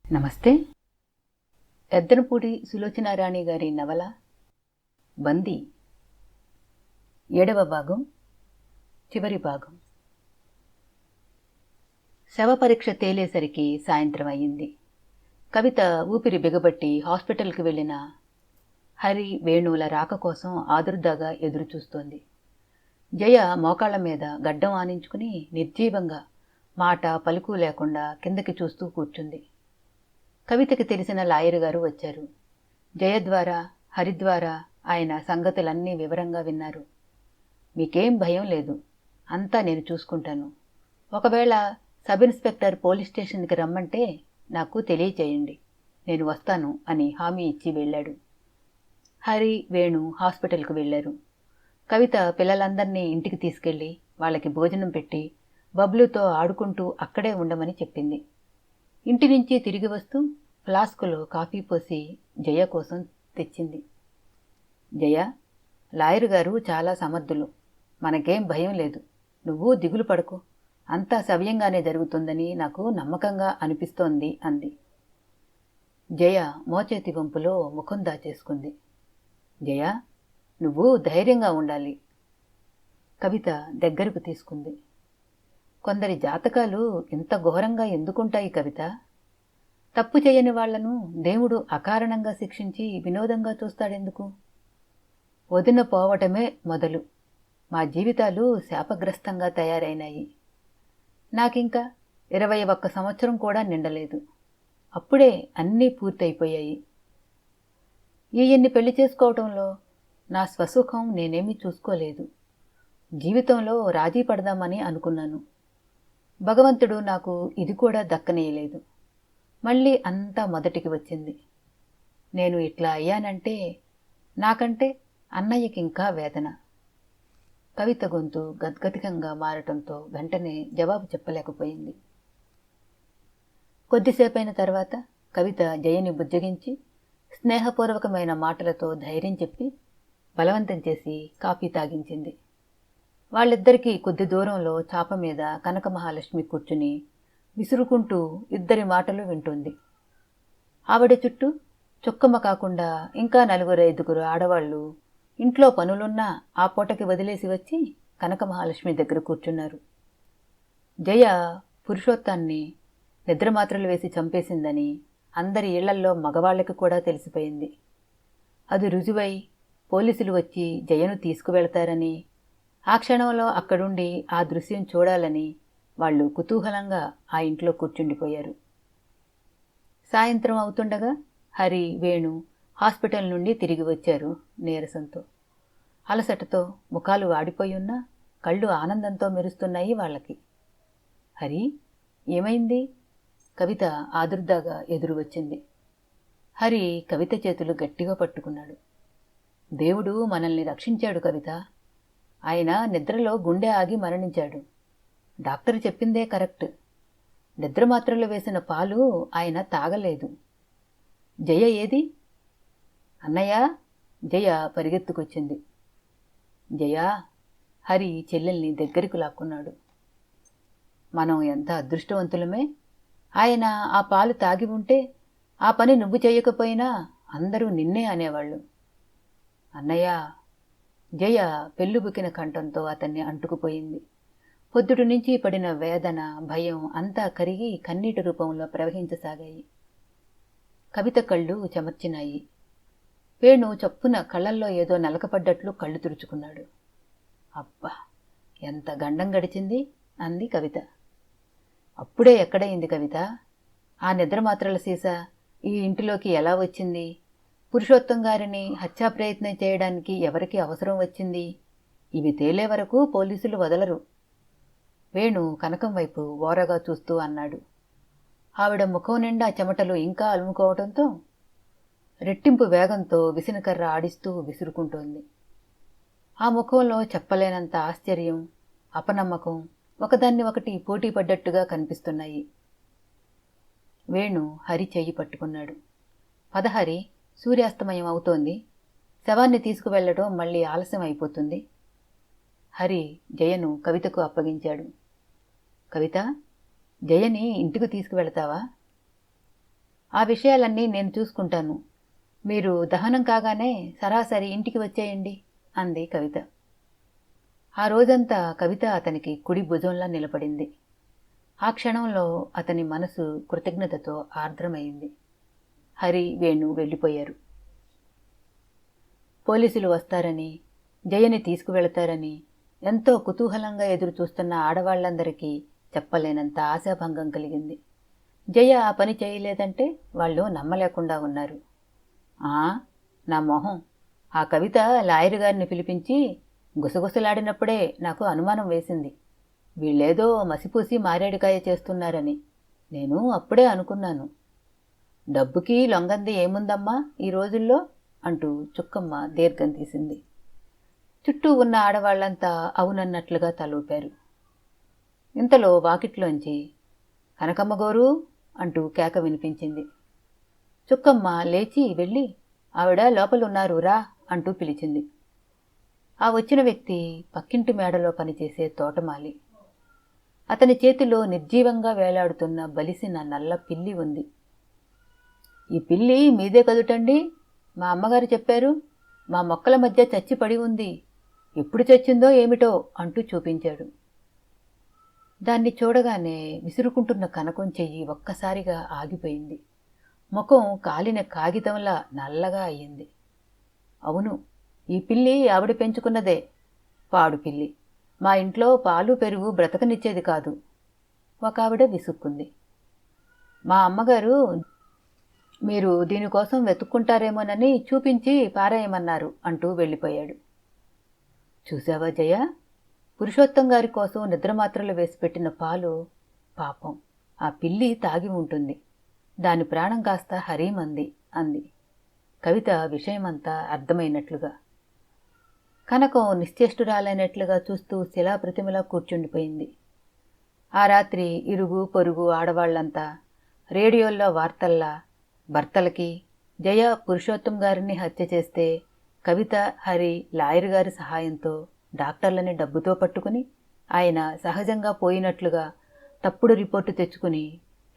నమస్తే. ఎద్దనపూడి సులోచనారాణి గారి నవల బందీ 7వ భాగం, చివరి భాగం. శవ పరీక్ష తేలేసరికి సాయంత్రం అయ్యింది. కవిత ఊపిరి బిగబట్టి హాస్పిటల్కి వెళ్ళిన హరి, వేణువుల రాక కోసం ఆదుర్దాగా ఎదురుచూస్తోంది. జయ మోకాళ్ల మీద గడ్డం ఆనించుకుని నిర్జీవంగా మాట పలుకు లేకుండా కిందకి చూస్తూ కూర్చుంది. కవితకి తెలిసిన లాయరు గారు వచ్చారు. జయ ద్వారా, హరి ద్వారా ఆయన సంగతులన్నీ వివరంగా విన్నారు. మీకేం భయం లేదు, అంతా నేను చూసుకుంటాను. ఒకవేళ సబ్ ఇన్స్పెక్టర్ పోలీస్ స్టేషన్కి రమ్మంటే నాకు తెలియచేయండి, నేను వస్తాను అని హామీ ఇచ్చి వెళ్ళాడు. హరి, వేణు హాస్పిటల్కు వెళ్ళారు. కవిత పిల్లలందరినీ ఇంటికి తీసుకెళ్ళి వాళ్ళకి భోజనం పెట్టి బబ్లుతో ఆడుకుంటూ అక్కడే ఉండమని చెప్పింది. ఇంటి నుంచి తిరిగి వస్తూ ఫ్లాస్కులో కాఫీ పోసి జయ కోసం తెచ్చింది. జయ, లాయరు గారు చాలా సమర్థులు, మనకేం భయం లేదు, నువ్వు దిగులు పడకు, అంతా సవ్యంగానే జరుగుతుందని నాకు నమ్మకంగా అనిపిస్తోంది అంది. జయ మోచేతి వంపులో ముఖం దాచేసుకుంది. జయ, నువ్వు ధైర్యంగా ఉండాలి. కవిత దగ్గరకు తీసుకుంది. కొందరి జాతకాలు ఇంత ఘోరంగా ఎందుకుంటాయి కవిత? తప్పు చేయని వాళ్లను దేవుడు అకారణంగా శిక్షించి వినోదంగా చూస్తాడెందుకు? వదిన పోవటమే మొదలు మా జీవితాలు శాపగ్రస్తంగా తయారైనాయి. నాకింకా 21 సంవత్సరం కూడా నిండలేదు, అప్పుడే అన్నీ పూర్తయిపోయాయి. ఈయన్ని పెళ్లి చేసుకోవటంలో నా స్వసుఖం నేనేమీ చూసుకోలేదు. జీవితంలో రాజీ పడదామని అనుకున్నాను. భగవంతుడు నాకు ఇది కూడా దక్కనీయలేదు. మళ్ళీ అంతా మొదటికి వచ్చింది. నేను ఇట్లా అయ్యానంటే నాకంటే అన్నయ్యకి ఇంకా వేదన. కవిత గొంతు గద్గదికంగా మారటంతో వెంటనే జవాబు చెప్పలేకపోయింది. కొద్దిసేపైన తర్వాత కవిత జయని బుజ్జగించి స్నేహపూర్వకమైన మాటలతో ధైర్యం చెప్పి బలవంతం చేసి కాఫీ తాగించింది. వాళ్ళిద్దరికీ కొద్ది దూరంలో చాప మీద కనక మహాలక్ష్మి కూర్చుని విసురుకుంటూ ఇద్దరి మాటలు వింటుంది. ఆవిడ చుట్టూ చుక్కమ్మ కాకుండా ఇంకా 4-5 ఆడవాళ్లు ఇంట్లో పనులున్నా ఆ పూటకి వదిలేసి వచ్చి కనక మహాలక్ష్మి దగ్గర కూర్చున్నారు. జయ పురుషోత్తాన్ని నిద్రమాత్రలు వేసి చంపేసిందని అందరి ఇళ్లల్లో మగవాళ్లకి కూడా తెలిసిపోయింది. అది రుజువై పోలీసులు వచ్చి జయను తీసుకువెళతారని, ఆ క్షణంలో అక్కడుండి ఆ దృశ్యం చూడాలని వాళ్ళు కుతూహలంగా ఆ ఇంట్లో కూర్చుండిపోయారు. సాయంత్రం అవుతుండగా హరి, వేణు హాస్పిటల్ నుండి తిరిగి వచ్చారు నీరసంతో. అలసటతో ముఖాలు వాడిపోయున్నా కళ్ళు ఆనందంతో మెరుస్తున్నాయి వాళ్ళకి. హరి, ఏమైంది? కవిత ఆదుర్దాగా ఎదురు వచ్చింది. హరి కవిత చేతులు గట్టిగా పట్టుకున్నాడు. దేవుడు మనల్ని రక్షించాడు కవిత. ఆయన నిద్రలో గుండె ఆగి మరణించాడు. డాక్టర్ చెప్పిందే కరెక్ట్. నిద్రమాత్రలు వేసిన పాలు ఆయన తాగలేదు. జయ ఏది? అన్నయ్య, జయ పరిగెత్తుకొచ్చింది. జయ, హరి చెల్లెల్ని దగ్గరికి లాక్కున్నాడు. మనం ఎంత అదృష్టవంతులమే. ఆయన ఆ పాలు తాగి ఉంటే ఆ పని నువ్వు చేయకపోయినా అందరూ నిన్నే అనేవాళ్ళు. అన్నయ్య. జయ పెళ్ళుబుకిన కంఠంతో అతన్ని అంటుకుపోయింది. పొద్దుటి నుంచి పడిన వేదన, భయం అంతా కరిగి కన్నీటి రూపంలో ప్రవహించసాగాయి. కవిత కళ్ళు చెమర్చినాయి. వేణు చప్పున కళ్ళల్లో ఏదో నలకపడ్డట్లు కళ్ళు తుడుచుకున్నాడు. అబ్బా, ఎంత గండం గడిచింది అంది కవిత. అప్పుడే ఎక్కడైంది కవిత? ఆ నిద్రమాత్రల సీసా ఈ ఇంటిలోకి ఎలా వచ్చింది? పురుషోత్తం గారిని హత్యాప్రయత్నం చేయడానికి ఎవరికి అవసరం వచ్చింది? ఇవి తేలే వరకు పోలీసులు వదలరు. వేణు కనకం వైపు ఓరగా చూస్తూ అన్నాడు. ఆవిడ ముఖం నిండా చెమటలు ఇంకా అలుముకోవటంతో రెట్టింపు వేగంతో విసనకర్ర ఆడిస్తూ విసురుకుంటోంది. ఆ ముఖంలో చెప్పలేనంత ఆశ్చర్యం, అపనమ్మకం ఒకదాన్ని ఒకటి పోటీ పడ్డట్టుగా కనిపిస్తున్నాయి. వేణు హరి చెయ్యి పట్టుకున్నాడు. పదహరి, సూర్యాస్తమయం అవుతోంది. శవాన్ని తీసుకువెళ్లడం మళ్ళీ ఆలస్యం అయిపోతుంది. హరి జయను కవితకు అప్పగించాడు. కవిత, జయని ఇంటికి తీసుకువెళతావా? ఆ విషయాలన్నీ నేను చూసుకుంటాను. మీరు దహనం కాగానే సరాసరి ఇంటికి వచ్చేయండి అంది కవిత. ఆ రోజంతా కవిత అతనికి కుడి భుజంలా నిలబడింది. ఆ క్షణంలో అతని మనసు కృతజ్ఞతతో ఆర్ద్రమైంది. హరి, వేణు వెళ్ళిపోయారు. పోలీసులు వస్తారని, జయని తీసుకువెళతారని ఎంతో కుతూహలంగా ఎదురుచూస్తున్న ఆడవాళ్లందరికీ చెప్పలేనంత ఆశాభంగం కలిగింది. జయ ఆ పని చేయలేదంటే వాళ్ళు నమ్మలేకుండా ఉన్నారు. నా మొహం! ఆ కవిత లాయరు గారిని పిలిపించి గుసగుసలాడినప్పుడే నాకు అనుమానం వేసింది. వీళ్ళేదో మసిపూసి మారేడుకాయ చేస్తున్నారని. నేను అప్పుడే అనుకున్నాను. డబ్బుకి లొంగంది ఏముందమ్మా ఈ రోజుల్లో అంటూ చుక్కమ్మ దీర్ఘం తీసింది. చుట్టూ ఉన్న ఆడవాళ్లంతా అవునన్నట్లుగా తలూపారు. ఇంతలో వాకిట్లోంచి కనకమ్మగోరు అంటూ కేక వినిపించింది. చుక్కమ్మ లేచి వెళ్ళి ఆవిడ లోపలున్నారు రా అంటూ పిలిచింది. ఆ వచ్చిన వ్యక్తి పక్కింటి మేడలో పనిచేసే తోటమాలి. అతని చేతిలో నిర్జీవంగా వేలాడుతున్న బలిసిన నల్ల పిల్లి ఉంది. ఈ పిల్లి మీదే కదుటండి, మా అమ్మగారు చెప్పారు. మా మొక్కల మధ్య చచ్చి పడి ఉంది. ఎప్పుడు చచ్చిందో ఏమిటో అంటూ చూపించాడు. దాన్ని చూడగానే విసురుకుంటున్న కనకం చెయ్యి ఒక్కసారిగా ఆగిపోయింది. ముఖం కాలిన కాగితంలా నల్లగా అయ్యింది. అవును, ఈ పిల్లి ఆవిడ పెంచుకున్నదే. పాడు పిల్లి. మా ఇంట్లో పాలు పెరుగు బ్రతకనిచ్చేది కాదు. ఒక ఆవిడ విసుక్కుంది. మా అమ్మగారు మీరు దీనికోసం వెతుక్కుంటారేమోనని చూపించి పారేయమన్నారు అంటూ వెళ్ళిపోయాడు. చూసావా జయ, పురుషోత్తం గారి కోసం నిద్రమాత్రలు వేసిపెట్టిన పాలు పాపం ఆ పిల్లి తాగి ఉంటుంది. దాని ప్రాణం కాస్త హరీమంది అంది కవిత విషయమంతా అర్థమైనట్లుగా. కనకం నిశ్చేష్టురాలైనట్లుగా చూస్తూ శిలాప్రతిమలా కూర్చుండిపోయింది. ఆ రాత్రి ఇరుగు పొరుగు ఆడవాళ్లంతా రేడియోల్లో వార్తల్లా భర్తలకి జయ పురుషోత్తం గారిని హత్య చేస్తే కవిత, హరి లాయర్ గారి సహాయంతో డాక్టర్లని డబ్బుతో పట్టుకుని ఆయన సహజంగా పోయినట్లుగా తప్పుడు రిపోర్టు తెచ్చుకుని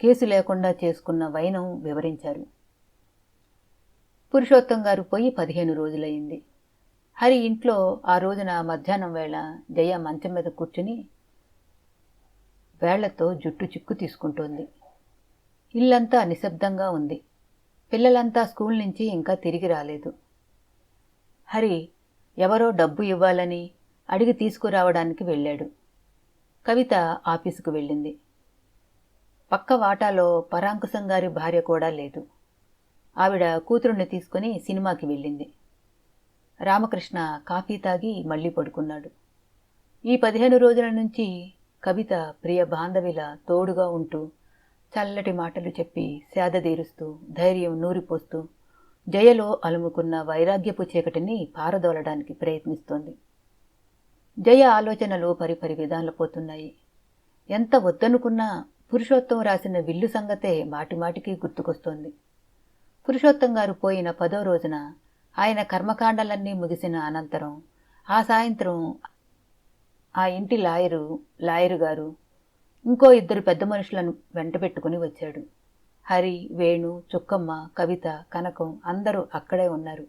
కేసు లేకుండా చేసుకున్న వైనం వివరించారు. పురుషోత్తం గారు పోయి 15 రోజులైంది. హరి ఇంట్లో ఆ రోజున మధ్యాహ్నం వేళ జయ మంచం మీద కూర్చుని వేళ్లతో జుట్టు చిక్కు తీసుకుంటోంది. ఇల్లంతా నిశ్శబ్దంగా ఉంది. పిల్లలంతా స్కూల్ నుంచి ఇంకా తిరిగి రాలేదు. హరి ఎవరో డబ్బు ఇవ్వాలని అడిగి తీసుకురావడానికి వెళ్ళాడు. కవిత ఆఫీసుకు వెళ్ళింది. పక్క వాటాలో పరాంకుశం గారి భార్య కూడా లేదు. ఆవిడ కూతురుని తీసుకుని సినిమాకి వెళ్ళింది. రామకృష్ణ కాఫీ తాగి మళ్లీ పడుకున్నాడు. ఈ 15 రోజుల నుంచి కవిత ప్రియ బాంధవిలా తోడుగా ఉంటూ చల్లటి మాటలు చెప్పి సేదతీరుస్తూ ధైర్యం నూరిపోస్తూ జయలో అలుముకున్న వైరాగ్యపు చీకటిని పారదోలడానికి ప్రయత్నిస్తోంది. జయ ఆలోచనలు పరిపరి విధాలు పోతున్నాయి. ఎంత వద్దనుకున్నా పురుషోత్తం రాసిన విల్లు సంగతే మాటిమాటికి గుర్తుకొస్తోంది. పురుషోత్తం గారు పోయిన 10వ రోజున ఆయన కర్మకాండలన్నీ ముగిసిన అనంతరం ఆ సాయంత్రం ఆ ఇంటి లాయరు గారు ఇంకో 2 పెద్ద మనుషులను వెంటబెట్టుకుని వచ్చాడు. హరి, వేణు, చుక్కమ్మ, కవిత, కనకం అందరూ అక్కడే ఉన్నారు.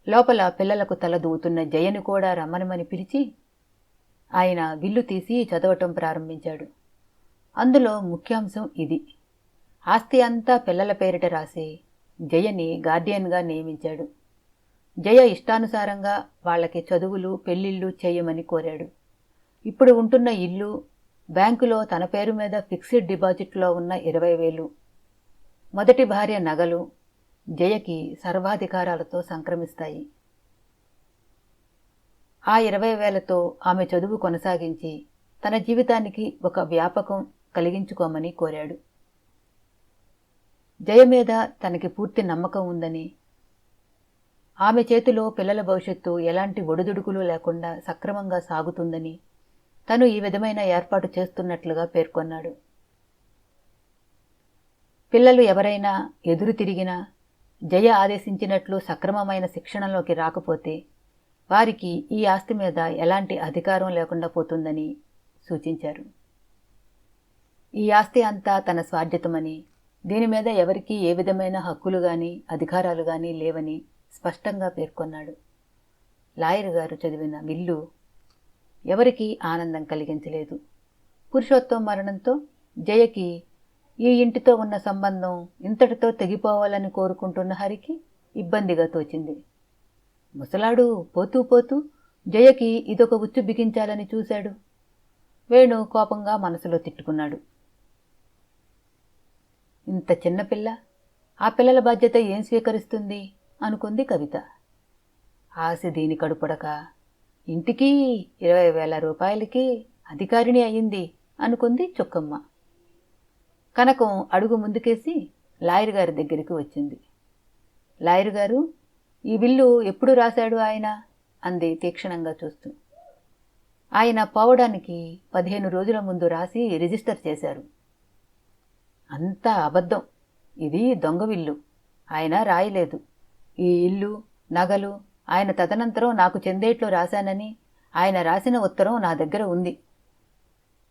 లోపల పిల్లలకు తల దూవుతున్న జయని కూడా రమ్మనమని పిలిచి ఆయన విల్లు తీసి చదవటం ప్రారంభించాడు. అందులో ముఖ్యాంశం ఇది: ఆస్తి అంతా పిల్లల పేరిట రాసి జయని గార్డియన్గా నియమించాడు. జయ ఇష్టానుసారంగా వాళ్ళకి చదువులు పెళ్లిళ్ళు చేయమని కోరాడు. ఇప్పుడు ఉంటున్న ఇల్లు, బ్యాంకులో తన పేరు మీద ఫిక్స్డ్ డిపాజిట్లో ఉన్న 20,000, మొదటి భార్య నగలు జయకి సర్వాధికారాలతో సంక్రమిస్తాయి. ఆ 20,000తో ఆమె చదువు కొనసాగించి తన జీవితానికి ఒక వ్యాపకం కలిగించుకోమని కోరాడు. జయ మీద తనకి పూర్తి నమ్మకం ఉందని, ఆమె చేతిలో పిల్లల భవిష్యత్తు ఎలాంటి ఒడిదుడుకులు లేకుండా సక్రమంగా సాగుతుందని తను ఈ విధమైన ఏర్పాటు చేస్తున్నట్లుగా పేర్కొన్నాడు. పిల్లలు ఎవరైనా ఎదురు తిరిగినా జయ ఆదేశించినట్లు సక్రమమైన శిక్షణలోకి రాకపోతే వారికి ఈ ఆస్తి మీద ఎలాంటి అధికారం లేకుండా పోతుందని సూచించారు. ఈ ఆస్తి అంతా తన స్వార్జితమని, దీని మీద ఎవరికీ ఏ విధమైన హక్కులు గాని అధికారాలు గాని లేవని స్పష్టంగా పేర్కొన్నాడు. లాయర్ గారు చదివిన విల్లు ఎవరికీ ఆనందం కలిగించలేదు. పురుషోత్తం మరణంతో జయకి ఈ ఇంటితో ఉన్న సంబంధం ఇంతటితో తెగిపోవాలని కోరుకుంటున్న హరికి ఇబ్బందిగా తోచింది. ముసలాడు పోతూ పోతూ జయకి ఇదొక ఉచ్చు బిగించాలని చూశాడు. వేణు కోపంగా మనసులో తిట్టుకున్నాడు. ఇంత చిన్నపిల్ల, ఆ పిల్లల బాధ్యత ఏం స్వీకరిస్తుంది అనుకుంది కవిత. ఆశ దీని కడుపుడక ఇంటికి 20,000 రూపాయలకి అధికారిణి అయ్యింది అనుకుంది చుక్కమ్మ. కనకం అడుగు ముందుకేసి లాయర్ గారి దగ్గరికి వచ్చింది. లాయర్ గారు, ఈ విల్లు ఎప్పుడు రాశాడు ఆయన అంది తీక్షణంగా చూస్తూ. ఆయన పోవడానికి 15 రోజుల ముందు రాసి రిజిస్టర్ చేశారు. అంతా అబద్ధం. ఇది దొంగ విల్లు. ఆయన రాయలేదు. ఈ ఇల్లు, నగలు ఆయన తదనంతరం నాకు చెందేట్లో రాశానని ఆయన రాసిన ఉత్తరం నా దగ్గర ఉంది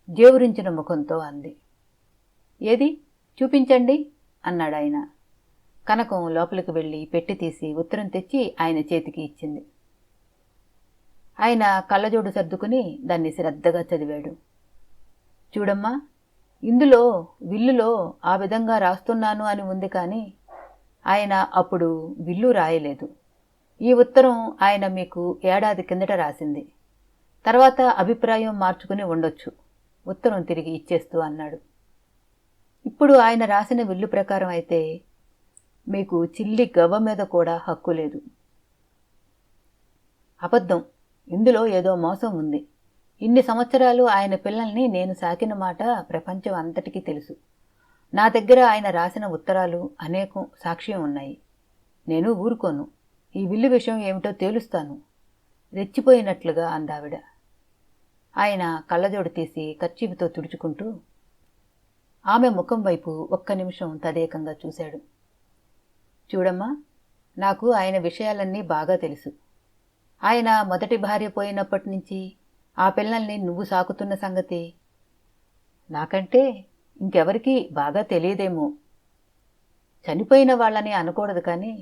జేవురించిన ముఖంతో అంది. ఏది చూపించండి అన్నాడాయన. కనకం లోపలికి వెళ్ళి పెట్టి తీసి ఉత్తరం తెచ్చి ఆయన చేతికి ఇచ్చింది. ఆయన కళ్ళజోడు సర్దుకుని దాన్ని శ్రద్ధగా చదివాడు. చూడమ్మా, ఇందులో విల్లులో ఆ విధంగా రాస్తున్నాను అని ఉంది, కానీ ఆయన అప్పుడు విల్లు రాయలేదు. ఈ ఉత్తరం ఆయన మీకు ఏడాది కిందట రాసింది. తర్వాత అభిప్రాయం మార్చుకుని ఉండొచ్చు. ఉత్తరం తిరిగి ఇచ్చేస్తూ అన్నాడు. ఇప్పుడు ఆయన రాసిన విల్లు ప్రకారం అయితే మీకు చిల్లి గవ్వ మీద కూడా హక్కు లేదు. అబద్ధం. ఇందులో ఏదో మోసం ఉంది. ఇన్ని సంవత్సరాలు ఆయన పిల్లల్ని నేను సాకిన మాట ప్రపంచం అంతటికీ తెలుసు. నా దగ్గర ఆయన రాసిన ఉత్తరాలు అనేకం సాక్ష్యం ఉన్నాయి. నేను ఊరుకోను. ఈ విల్లు విషయం ఏమిటో తేలుస్తాను రెచ్చిపోయినట్లుగా అందావిడ. ఆయన కళ్ళజోడు తీసి కర్చీపుతో తుడుచుకుంటూ ఆమె ముఖం వైపు ఒక్క నిమిషం తదేకంగా చూశాడు. చూడమ్మా, నాకు ఆయన విషయాలన్నీ బాగా తెలుసు. ఆయన మొదటి భార్య పోయినప్పటి నుంచి ఆ పిల్లల్ని నువ్వు సాకుతున్న సంగతి నాకంటే ఇంకెవరికీ బాగా తెలియదేమో. చనిపోయిన వాళ్ళని అనకూడదు, కానీ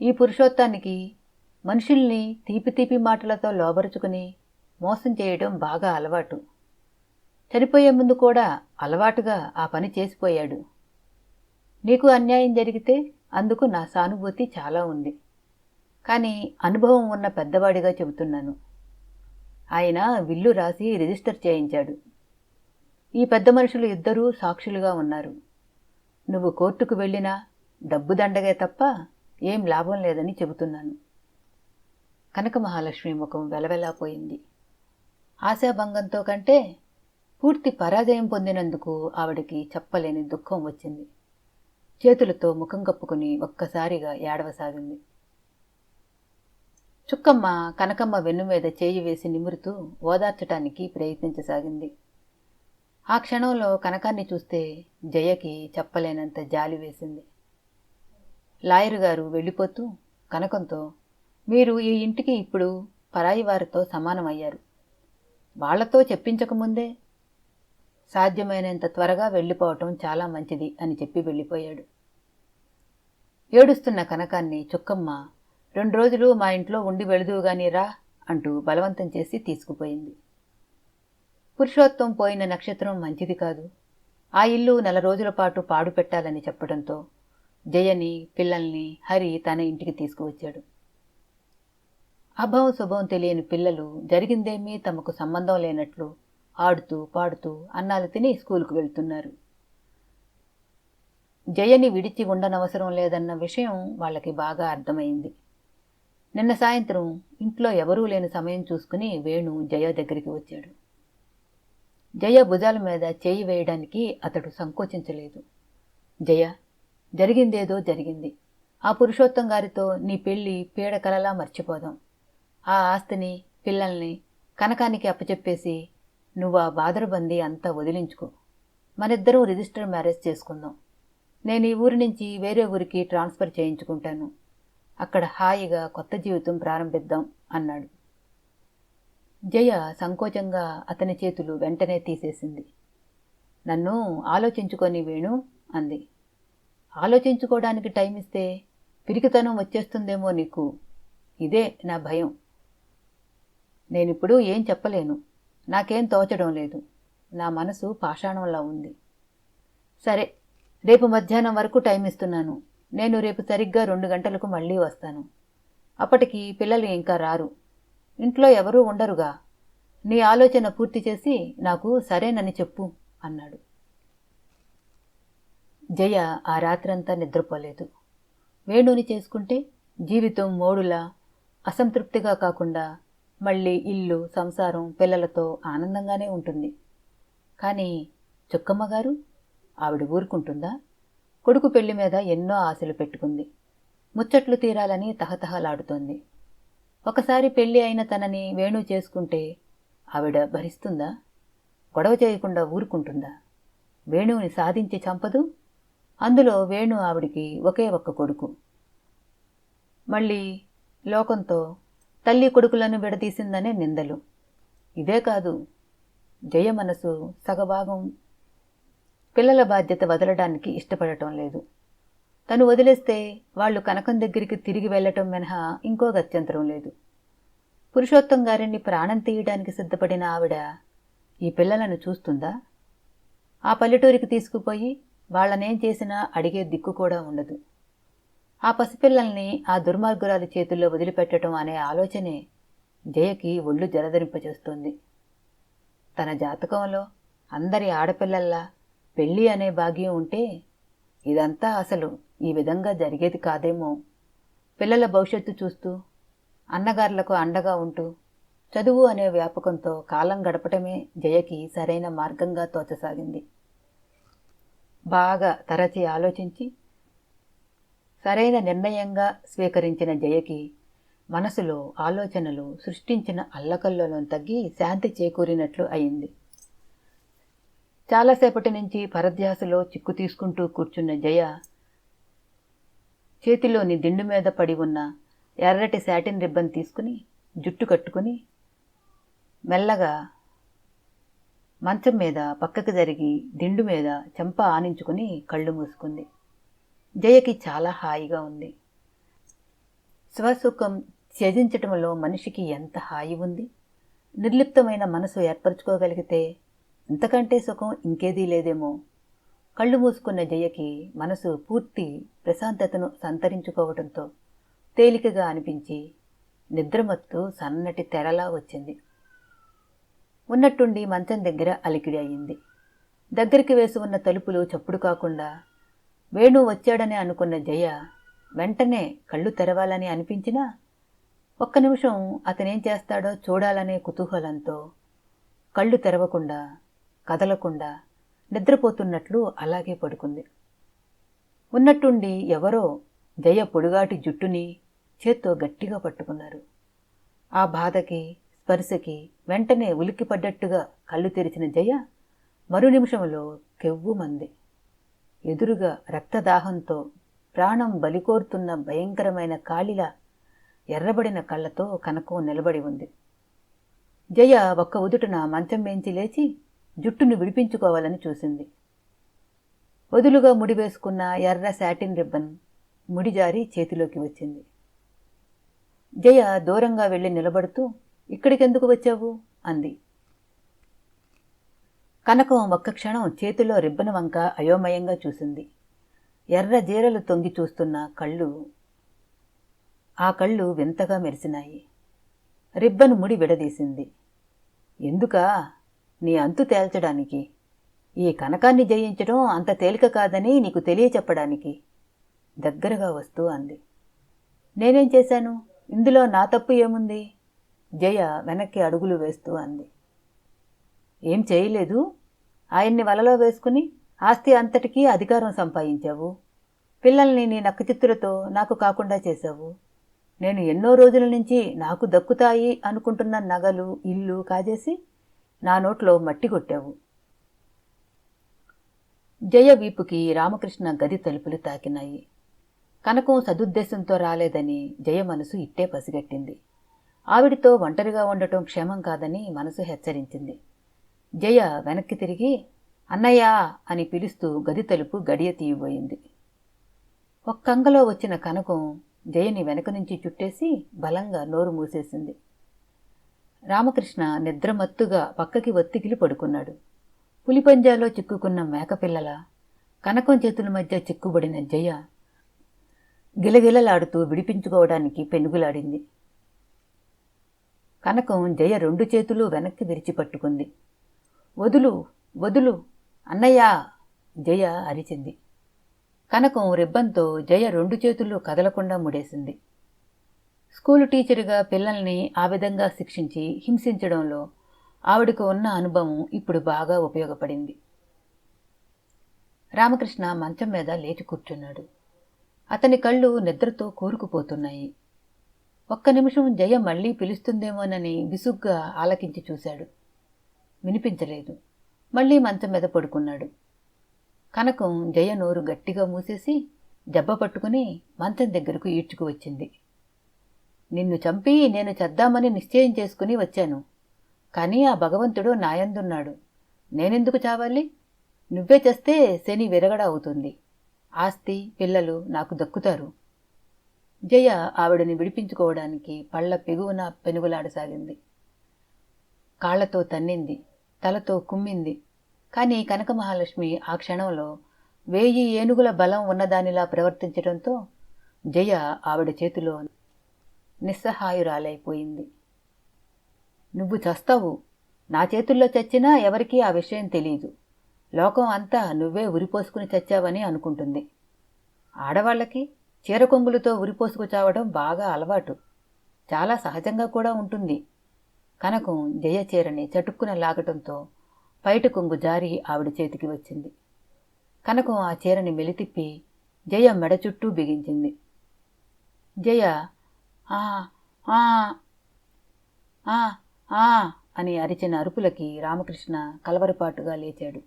ఈ పురుషోత్తానికి మనుషుల్ని తీపి తీపి మాటలతో లోబరుచుకుని మోసం చేయడం బాగా అలవాటు. చనిపోయే ముందు కూడా అలవాటుగా ఆ పని చేసిపోయాడు. నీకు అన్యాయం జరిగితే అందుకు నా సానుభూతి చాలా ఉంది, కానీ అనుభవం ఉన్న పెద్దవాడిగా చెబుతున్నాను. ఆయన విల్లు రాసి రిజిస్టర్ చేయించాడు. ఈ పెద్ద మనుషులు ఇద్దరూ సాక్షులుగా ఉన్నారు. నువ్వు కోర్టుకు వెళ్ళినా డబ్బు దండగే తప్ప ఏం లాభం లేదని చెబుతున్నాను. కనక మహాలక్ష్మి ముఖం వెలవెలాపోయింది. ఆశాభంగంతో కంటే పూర్తి పరాజయం పొందినందుకు ఆవిడికి చెప్పలేని దుఃఖం వచ్చింది. చేతులతో ముఖం కప్పుకుని ఒక్కసారిగా ఏడవసాగింది. చుక్కమ్మ కనకమ్మ వెన్ను మీద చేయి వేసి నిమురుతూ ఓదార్చటానికి ప్రయత్నించసాగింది. ఆ క్షణంలో కనకాన్ని చూస్తే జయకి చెప్పలేనంత జాలి వేసింది. లాయరు గారు వెళ్ళిపోతూ కనకంతో, మీరు ఈ ఇంటికి ఇప్పుడు పరాయి వారితో సమానమయ్యారు. వాళ్లతో చెప్పించకముందే సాధ్యమైనంత త్వరగా వెళ్ళిపోవటం చాలా మంచిది అని చెప్పి వెళ్ళిపోయాడు. ఏడుస్తున్న కనకాన్ని చుక్కమ్మ 2 రోజులు మా ఇంట్లో ఉండి వెళుదువుగాని రా అంటూ బలవంతం చేసి తీసుకుపోయింది. పురుషోత్తం పోయిన నక్షత్రం మంచిది కాదు. ఆ ఇల్లు 4 రోజుల పాటు పాడు పెట్టాలని చెప్పడంతో జయని పిల్లల్ని హరి తన ఇంటికి తీసుకువచ్చాడు. అభం శుభం తెలియని పిల్లలు జరిగిందేమీ తమకు సంబంధం లేనట్లు ఆడుతూ పాడుతూ అన్నాలు తిని స్కూలుకు వెళ్తున్నారు. జయని విడిచి ఉండనవసరం లేదన్న విషయం వాళ్ళకి బాగా అర్థమైంది. నిన్న సాయంత్రం ఇంట్లో ఎవరూ లేని సమయం చూసుకుని వేణు జయ దగ్గరికి వచ్చాడు. జయ భుజాల మీద చేయి వేయడానికి అతడు సంకోచించలేదు. జయ, జరిగిందేదో జరిగింది. ఆ పురుషోత్తం గారితో నీ పెళ్లి పీడకలలా మర్చిపోదాం. ఆ ఆస్తిని పిల్లల్ని కనకానికి అప్పచెప్పేసి నువ్వు ఆ బాదరబందీ అంతా వదిలించుకో. మనిద్దరం రిజిస్టర్ మ్యారేజ్ చేసుకుందాం. నేను ఈ ఊరి నుంచి వేరే ఊరికి ట్రాన్స్ఫర్ చేయించుకుంటాను. అక్కడ హాయిగా కొత్త జీవితం ప్రారంభిద్దాం అన్నాడు. జయ సంకోచంగా అతని చేతులు వెంటనే తీసేసింది. నన్ను ఆలోచించుకొని వేణు అంది. ఆలోచించుకోవడానికి టైం ఇస్తే పిరికితనం వచ్చేస్తుందేమో నీకు. ఇదే నా భయం. నేనిప్పుడు ఏం చెప్పలేను. నాకేం తోచడం లేదు. నా మనసు పాషాణంలా ఉంది. సరే, రేపు మధ్యాహ్నం వరకు టైం ఇస్తున్నాను. నేను రేపు సరిగ్గా 2 గంటలకు మళ్ళీ వస్తాను. అప్పటికి పిల్లలు ఇంకా రారు. ఇంట్లో ఎవరూ ఉండరుగా. నీ ఆలోచన పూర్తి చేసి నాకు సరేనని చెప్పు అన్నాడు. జయ ఆ రాత్రంతా నిద్రపోలేదు. వేణుని చేసుకుంటే జీవితం మోడులా అసంతృప్తిగా కాకుండా మళ్ళీ ఇల్లు, సంసారం, పిల్లలతో ఆనందంగానే ఉంటుంది. కానీ చుక్కమ్మగారు, ఆవిడ ఊరుకుంటుందా? కొడుకు పెళ్లి మీద ఎన్నో ఆశలు పెట్టుకుంది. ముచ్చట్లు తీరాలని తహతహలాడుతోంది. ఒకసారి పెళ్లి అయిన తనని వేణు చేసుకుంటే ఆవిడ భరిస్తుందా? గొడవ చేయకుండా ఊరుకుంటుందా? వేణువుని సాధించి చంపదు. అందులో వేణు ఆవిడికి ఒకే ఒక్క కొడుకు. మళ్ళీ లోకంతో తల్లి కొడుకులను విడదీసిందనే నిందలు. ఇదే కాదు, జయ మనసు సగభాగం పిల్లల బాధ్యత వదలడానికి ఇష్టపడటం లేదు. తను వదిలేస్తే వాళ్ళు కనకం దగ్గరికి తిరిగి వెళ్లటం మినహా ఇంకో గత్యంతరం లేదు. పురుషోత్తం గారిని ప్రాణం తీయడానికి సిద్ధపడిన ఆవిడ ఈ పిల్లలను చూస్తుందా? ఆ పల్లెటూరికి తీసుకుపోయి వాళ్ళనేం చేసినా అడిగే దిక్కు కూడా ఉండదు. ఆ పసిపిల్లల్ని ఆ దుర్మార్గురాలి చేతుల్లో వదిలిపెట్టడం అనే ఆలోచనే జయకి ఒళ్ళు జలధరింపచేస్తోంది. తన జాతకంలో అందరి ఆడపిల్లల్లా పెళ్ళి అనే భాగ్యం ఉంటే ఇదంతా అసలు ఈ విధంగా జరిగేది కాదేమో. పిల్లల భవిష్యత్తు చూస్తూ, అన్నగారులకు అండగా ఉంటూ, చదువు అనే వ్యాపకంతో కాలం గడపటమే జయకి సరైన మార్గంగా తోచసాగింది. బాగా తరచి ఆలోచించి సరైన నిర్ణయంగా స్వీకరించిన జయకి మనసులో ఆలోచనలు సృష్టించిన అల్లకల్లోలం తగ్గి శాంతి చేకూరినట్లు అయింది. చాలాసేపటి నుంచి పరధ్యాసలో చిక్కు తీసుకుంటూ కూర్చున్న జయ చేతిలోని దిండు మీద పడి ఉన్న ఎర్రటి శాటిన్ రిబ్బన్ తీసుకుని జుట్టు కట్టుకుని మెల్లగా మంచం మీద పక్కకు జరిగి దిండు మీద చెంప ఆనించుకుని కళ్ళు మూసుకుంది. జయకి చాలా హాయిగా ఉంది. స్వసుఖం త్యజించటంలో మనిషికి ఎంత హాయి ఉంది. నిర్లిప్తమైన మనసు ఏర్పరచుకోగలిగితే ఇంతకంటే సుఖం ఇంకేదీ లేదేమో. కళ్ళు మూసుకున్న జయకి మనసు పూర్తి ప్రశాంతతను సంతరించుకోవడంతో తేలికగా అనిపించి నిద్రమత్తు సన్నటి తెరలా వచ్చింది. ఉన్నట్టుండి మంచం దగ్గర అలికిడి అయింది. దగ్గరికి వేసి ఉన్న తలుపులు చప్పుడు కాకుండా వేణు వచ్చాడని అనుకున్న జయ వెంటనే కళ్ళు తెరవాలని అనిపించినా ఒక్క నిమిషం అతనేం చేస్తాడో చూడాలనే కుతూహలంతో కళ్ళు తెరవకుండా, కదలకుండా నిద్రపోతున్నట్లు అలాగే పడుకుంది. ఉన్నట్టుండి ఎవరో జయ పొడుగాటి జుట్టుని చేత్తో గట్టిగా పట్టుకున్నారు. ఆ బాధకి, స్పర్శకి వెంటనే ఉలిక్కిపడ్డట్టుగా కళ్ళు తెరిచిన జయ మరు నిమిషంలో కెవ్వుమంది. ఎదురుగా రక్తదాహంతో ప్రాణం బలికోరుతున్న భయంకరమైన కాళిలా ఎర్రబడిన కళ్ళతో కనకం నిలబడి ఉంది. జయ ఒక్క ఉదుటున మంచం మేంచి లేచి జుట్టును విడిపించుకోవాలని చూసింది. వదులుగా ముడివేసుకున్న ఎర్ర శాటిన్ రిబ్బన్ ముడిజారి చేతిలోకి వచ్చింది. జయ దూరంగా వెళ్ళి నిలబడుతూ, ఇక్కడికెందుకు వచ్చావు అంది. కనకం ఒక్క క్షణం చేతిలో రిబ్బన్ వంక అయోమయంగా చూసింది. ఎర్ర జీరలు తొంగి చూస్తున్న ఆ కళ్ళు వింతగా మెరిసినాయి. రిబ్బన్ ముడి విడదీసింది. ఎందుకా? నీ అంతు తేల్చడానికి. ఈ కనకాన్ని జయించడం అంత తేలిక కాదని నీకు తెలియచెప్పడానికి దగ్గరగా వస్తూ అంది. నేనేం చేశాను? ఇందులో నా తప్పు ఏముంది? జయ వెనక్కి అడుగులు వేస్తూ అంది. ఏం చేయలేదు. ఆయన్ని వలలో వేసుకుని ఆస్తి అంతటికీ అధికారం సంపాదించావు. పిల్లల్ని నీ నక్కచిత్తులతో నాకు కాకుండా చేశావు. నేను ఎన్నో రోజుల నుంచి నాకు దక్కుతాయి అనుకుంటున్న నగలు, ఇల్లు కాజేసి నా నోట్లో మట్టి కొట్టావు. జయ వీపుకి రామకృష్ణ గది తలుపులు తాకినాయి. కనకం సదుద్దేశంతో రాలేదని జయ మనసు ఇట్టే పసిగట్టింది. ఆవిడితో ఒంటరిగా ఉండటం క్షేమం కాదని మనసు హెచ్చరించింది. జయ వెనక్కి తిరిగి అన్నయ్యా అని పిలుస్తూ గది తలుపు గడియ తీయబోయింది. ఒక్కంగలో వచ్చిన కనకం జయని వెనక నుంచి చుట్టేసి బలంగా నోరు మూసేసింది. రామకృష్ణ నిద్రమత్తుగా పక్కకి ఒత్తికిలి పడుకున్నాడు. పులిపంజాలో చిక్కుకున్న మేకపిల్లల కనకం చేతుల మధ్య చిక్కుబడిన జయ గిలగిలలాడుతూ విడిపించుకోవడానికి పెనుగులాడింది. కనకం జయ 2 చేతులు వెనక్కి విరిచిపట్టుకుంది. వదులు వదులు అన్నయ్యా! జయ అరిచింది. కనకం రిబ్బన్తో జయ 2 చేతులు కదలకుండా ముడేసింది. స్కూలు టీచరుగా పిల్లల్ని ఆ విధంగా శిక్షించి హింసించడంలో ఆవిడకు ఉన్న అనుభవం ఇప్పుడు బాగా ఉపయోగపడింది. రామకృష్ణ మంచం మీద లేచి కూర్చున్నాడు. అతని కళ్ళు నిద్రతో కూరుకుపోతున్నాయి. ఒక్క నిమిషం జయ మళ్లీ పిలుస్తుందేమోనని విసుగ్గా ఆలకించి చూశాడు. వినిపించలేదు. మళ్లీ మంచం మీద పడుకున్నాడు. కనకం జయ నోరు గట్టిగా మూసేసి దెబ్బ పట్టుకుని మంచం దగ్గరకు ఈడ్చుకు వచ్చింది. నిన్ను చంపి నేను చద్దామని నిశ్చయం చేసుకుని వచ్చాను. కానీ ఆ భగవంతుడు నాయందున్నాడు. నేనెందుకు చావాలి? నువ్వే చేస్తే శని విరగడ అవుతుంది. ఆస్తి పిల్లలు నాకు దక్కుతారు. జయ ఆవిడని విడిపించుకోవడానికి పళ్ల పెగువన పెనుగులాడసాగింది. కాళ్లతో తన్నింది, తలతో కుమ్మింది. కానీ కనకమహాలక్ష్మి ఆ క్షణంలో 1000 ఏనుగుల బలం ఉన్నదానిలా ప్రవర్తించడంతో జయ ఆవిడ చేతిలో నిస్సహాయురాలైపోయింది. నువ్వు చస్తావు. నా చేతుల్లో చచ్చినా ఎవరికీ ఆ విషయం తెలీదు. లోకం అంతా నువ్వే ఉరిపోసుకుని చచ్చావని అనుకుంటుంది. ఆడవాళ్లకి చీరకొంగులతో ఉరిపోసుకు చావడం బాగా అలవాటు. చాలా సహజంగా కూడా ఉంటుంది. కనకం జయ చీరని చటుక్కున లాగటంతో పైట కొంగు జారి ఆవిడ చేతికి వచ్చింది. కనకం ఆ చీరని మెలితిప్పి జయ మెడ చుట్టూ బిగించింది. జయ ఆ ఆ ఆ ఆ అని అరిచిన అరుపులకి రామకృష్ణ కలవరపాటుగా లేచాడు.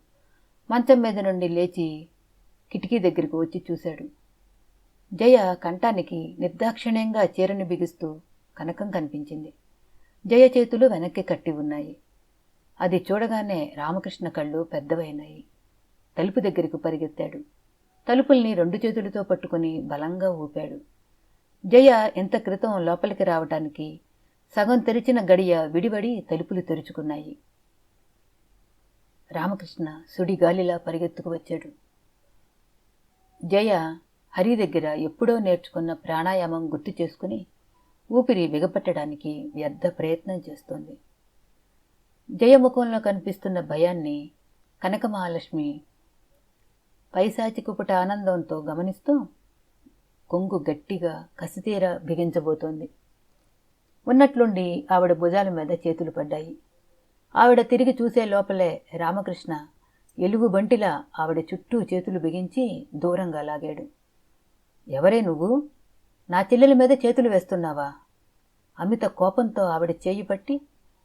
మంచం మీద నుండి లేచి కిటికీ దగ్గరకు వచ్చి చూశాడు. జయ కంఠానికి నిర్దాక్షిణ్యంగా చీరని బిగిస్తూ కనకం కనిపించింది. జయ చేతులు వెనక్కి కట్టి ఉన్నాయి. అది చూడగానే రామకృష్ణ కళ్ళు పెద్దవైనాయి. తలుపు దగ్గరకు పరిగెత్తాడు. తలుపుల్ని 2 చేతులతో పట్టుకుని బలంగా ఊపాడు. జయ ఎంత క్రితం లోపలికి రావటానికి సగం తెరిచిన గడియ విడిబడి తలుపులు తెరుచుకున్నాయి. రామకృష్ణ సుడిగాలిలా పరిగెత్తుకు వచ్చాడు. జయ హరి దగ్గర ఎప్పుడో నేర్చుకున్న ప్రాణాయామం గుర్తు చేసుకుని ఊపిరి బిగపట్టడానికి వ్యర్థ ప్రయత్నం చేస్తోంది. జయ ముఖంలో కనిపిస్తున్న భయాన్ని కనకమహాలక్ష్మి పైశాచికుపుట ఆనందంతో గమనిస్తూ కొంగు గట్టిగా కసితీర బిగించబోతోంది. ఉన్నట్లుండి ఆవిడ భుజాల మీద చేతులు పడ్డాయి. ఆవిడ తిరిగి చూసే లోపలే రామకృష్ణ ఎలుగుబంటిలా ఆవిడ చుట్టూ చేతులు బిగించి దూరంగా లాగాడు. ఎవరే నువ్వు? నా చెల్లెల మీద చేతులు వేస్తున్నావా? అమిత కోపంతో ఆవిడ చేయి పట్టి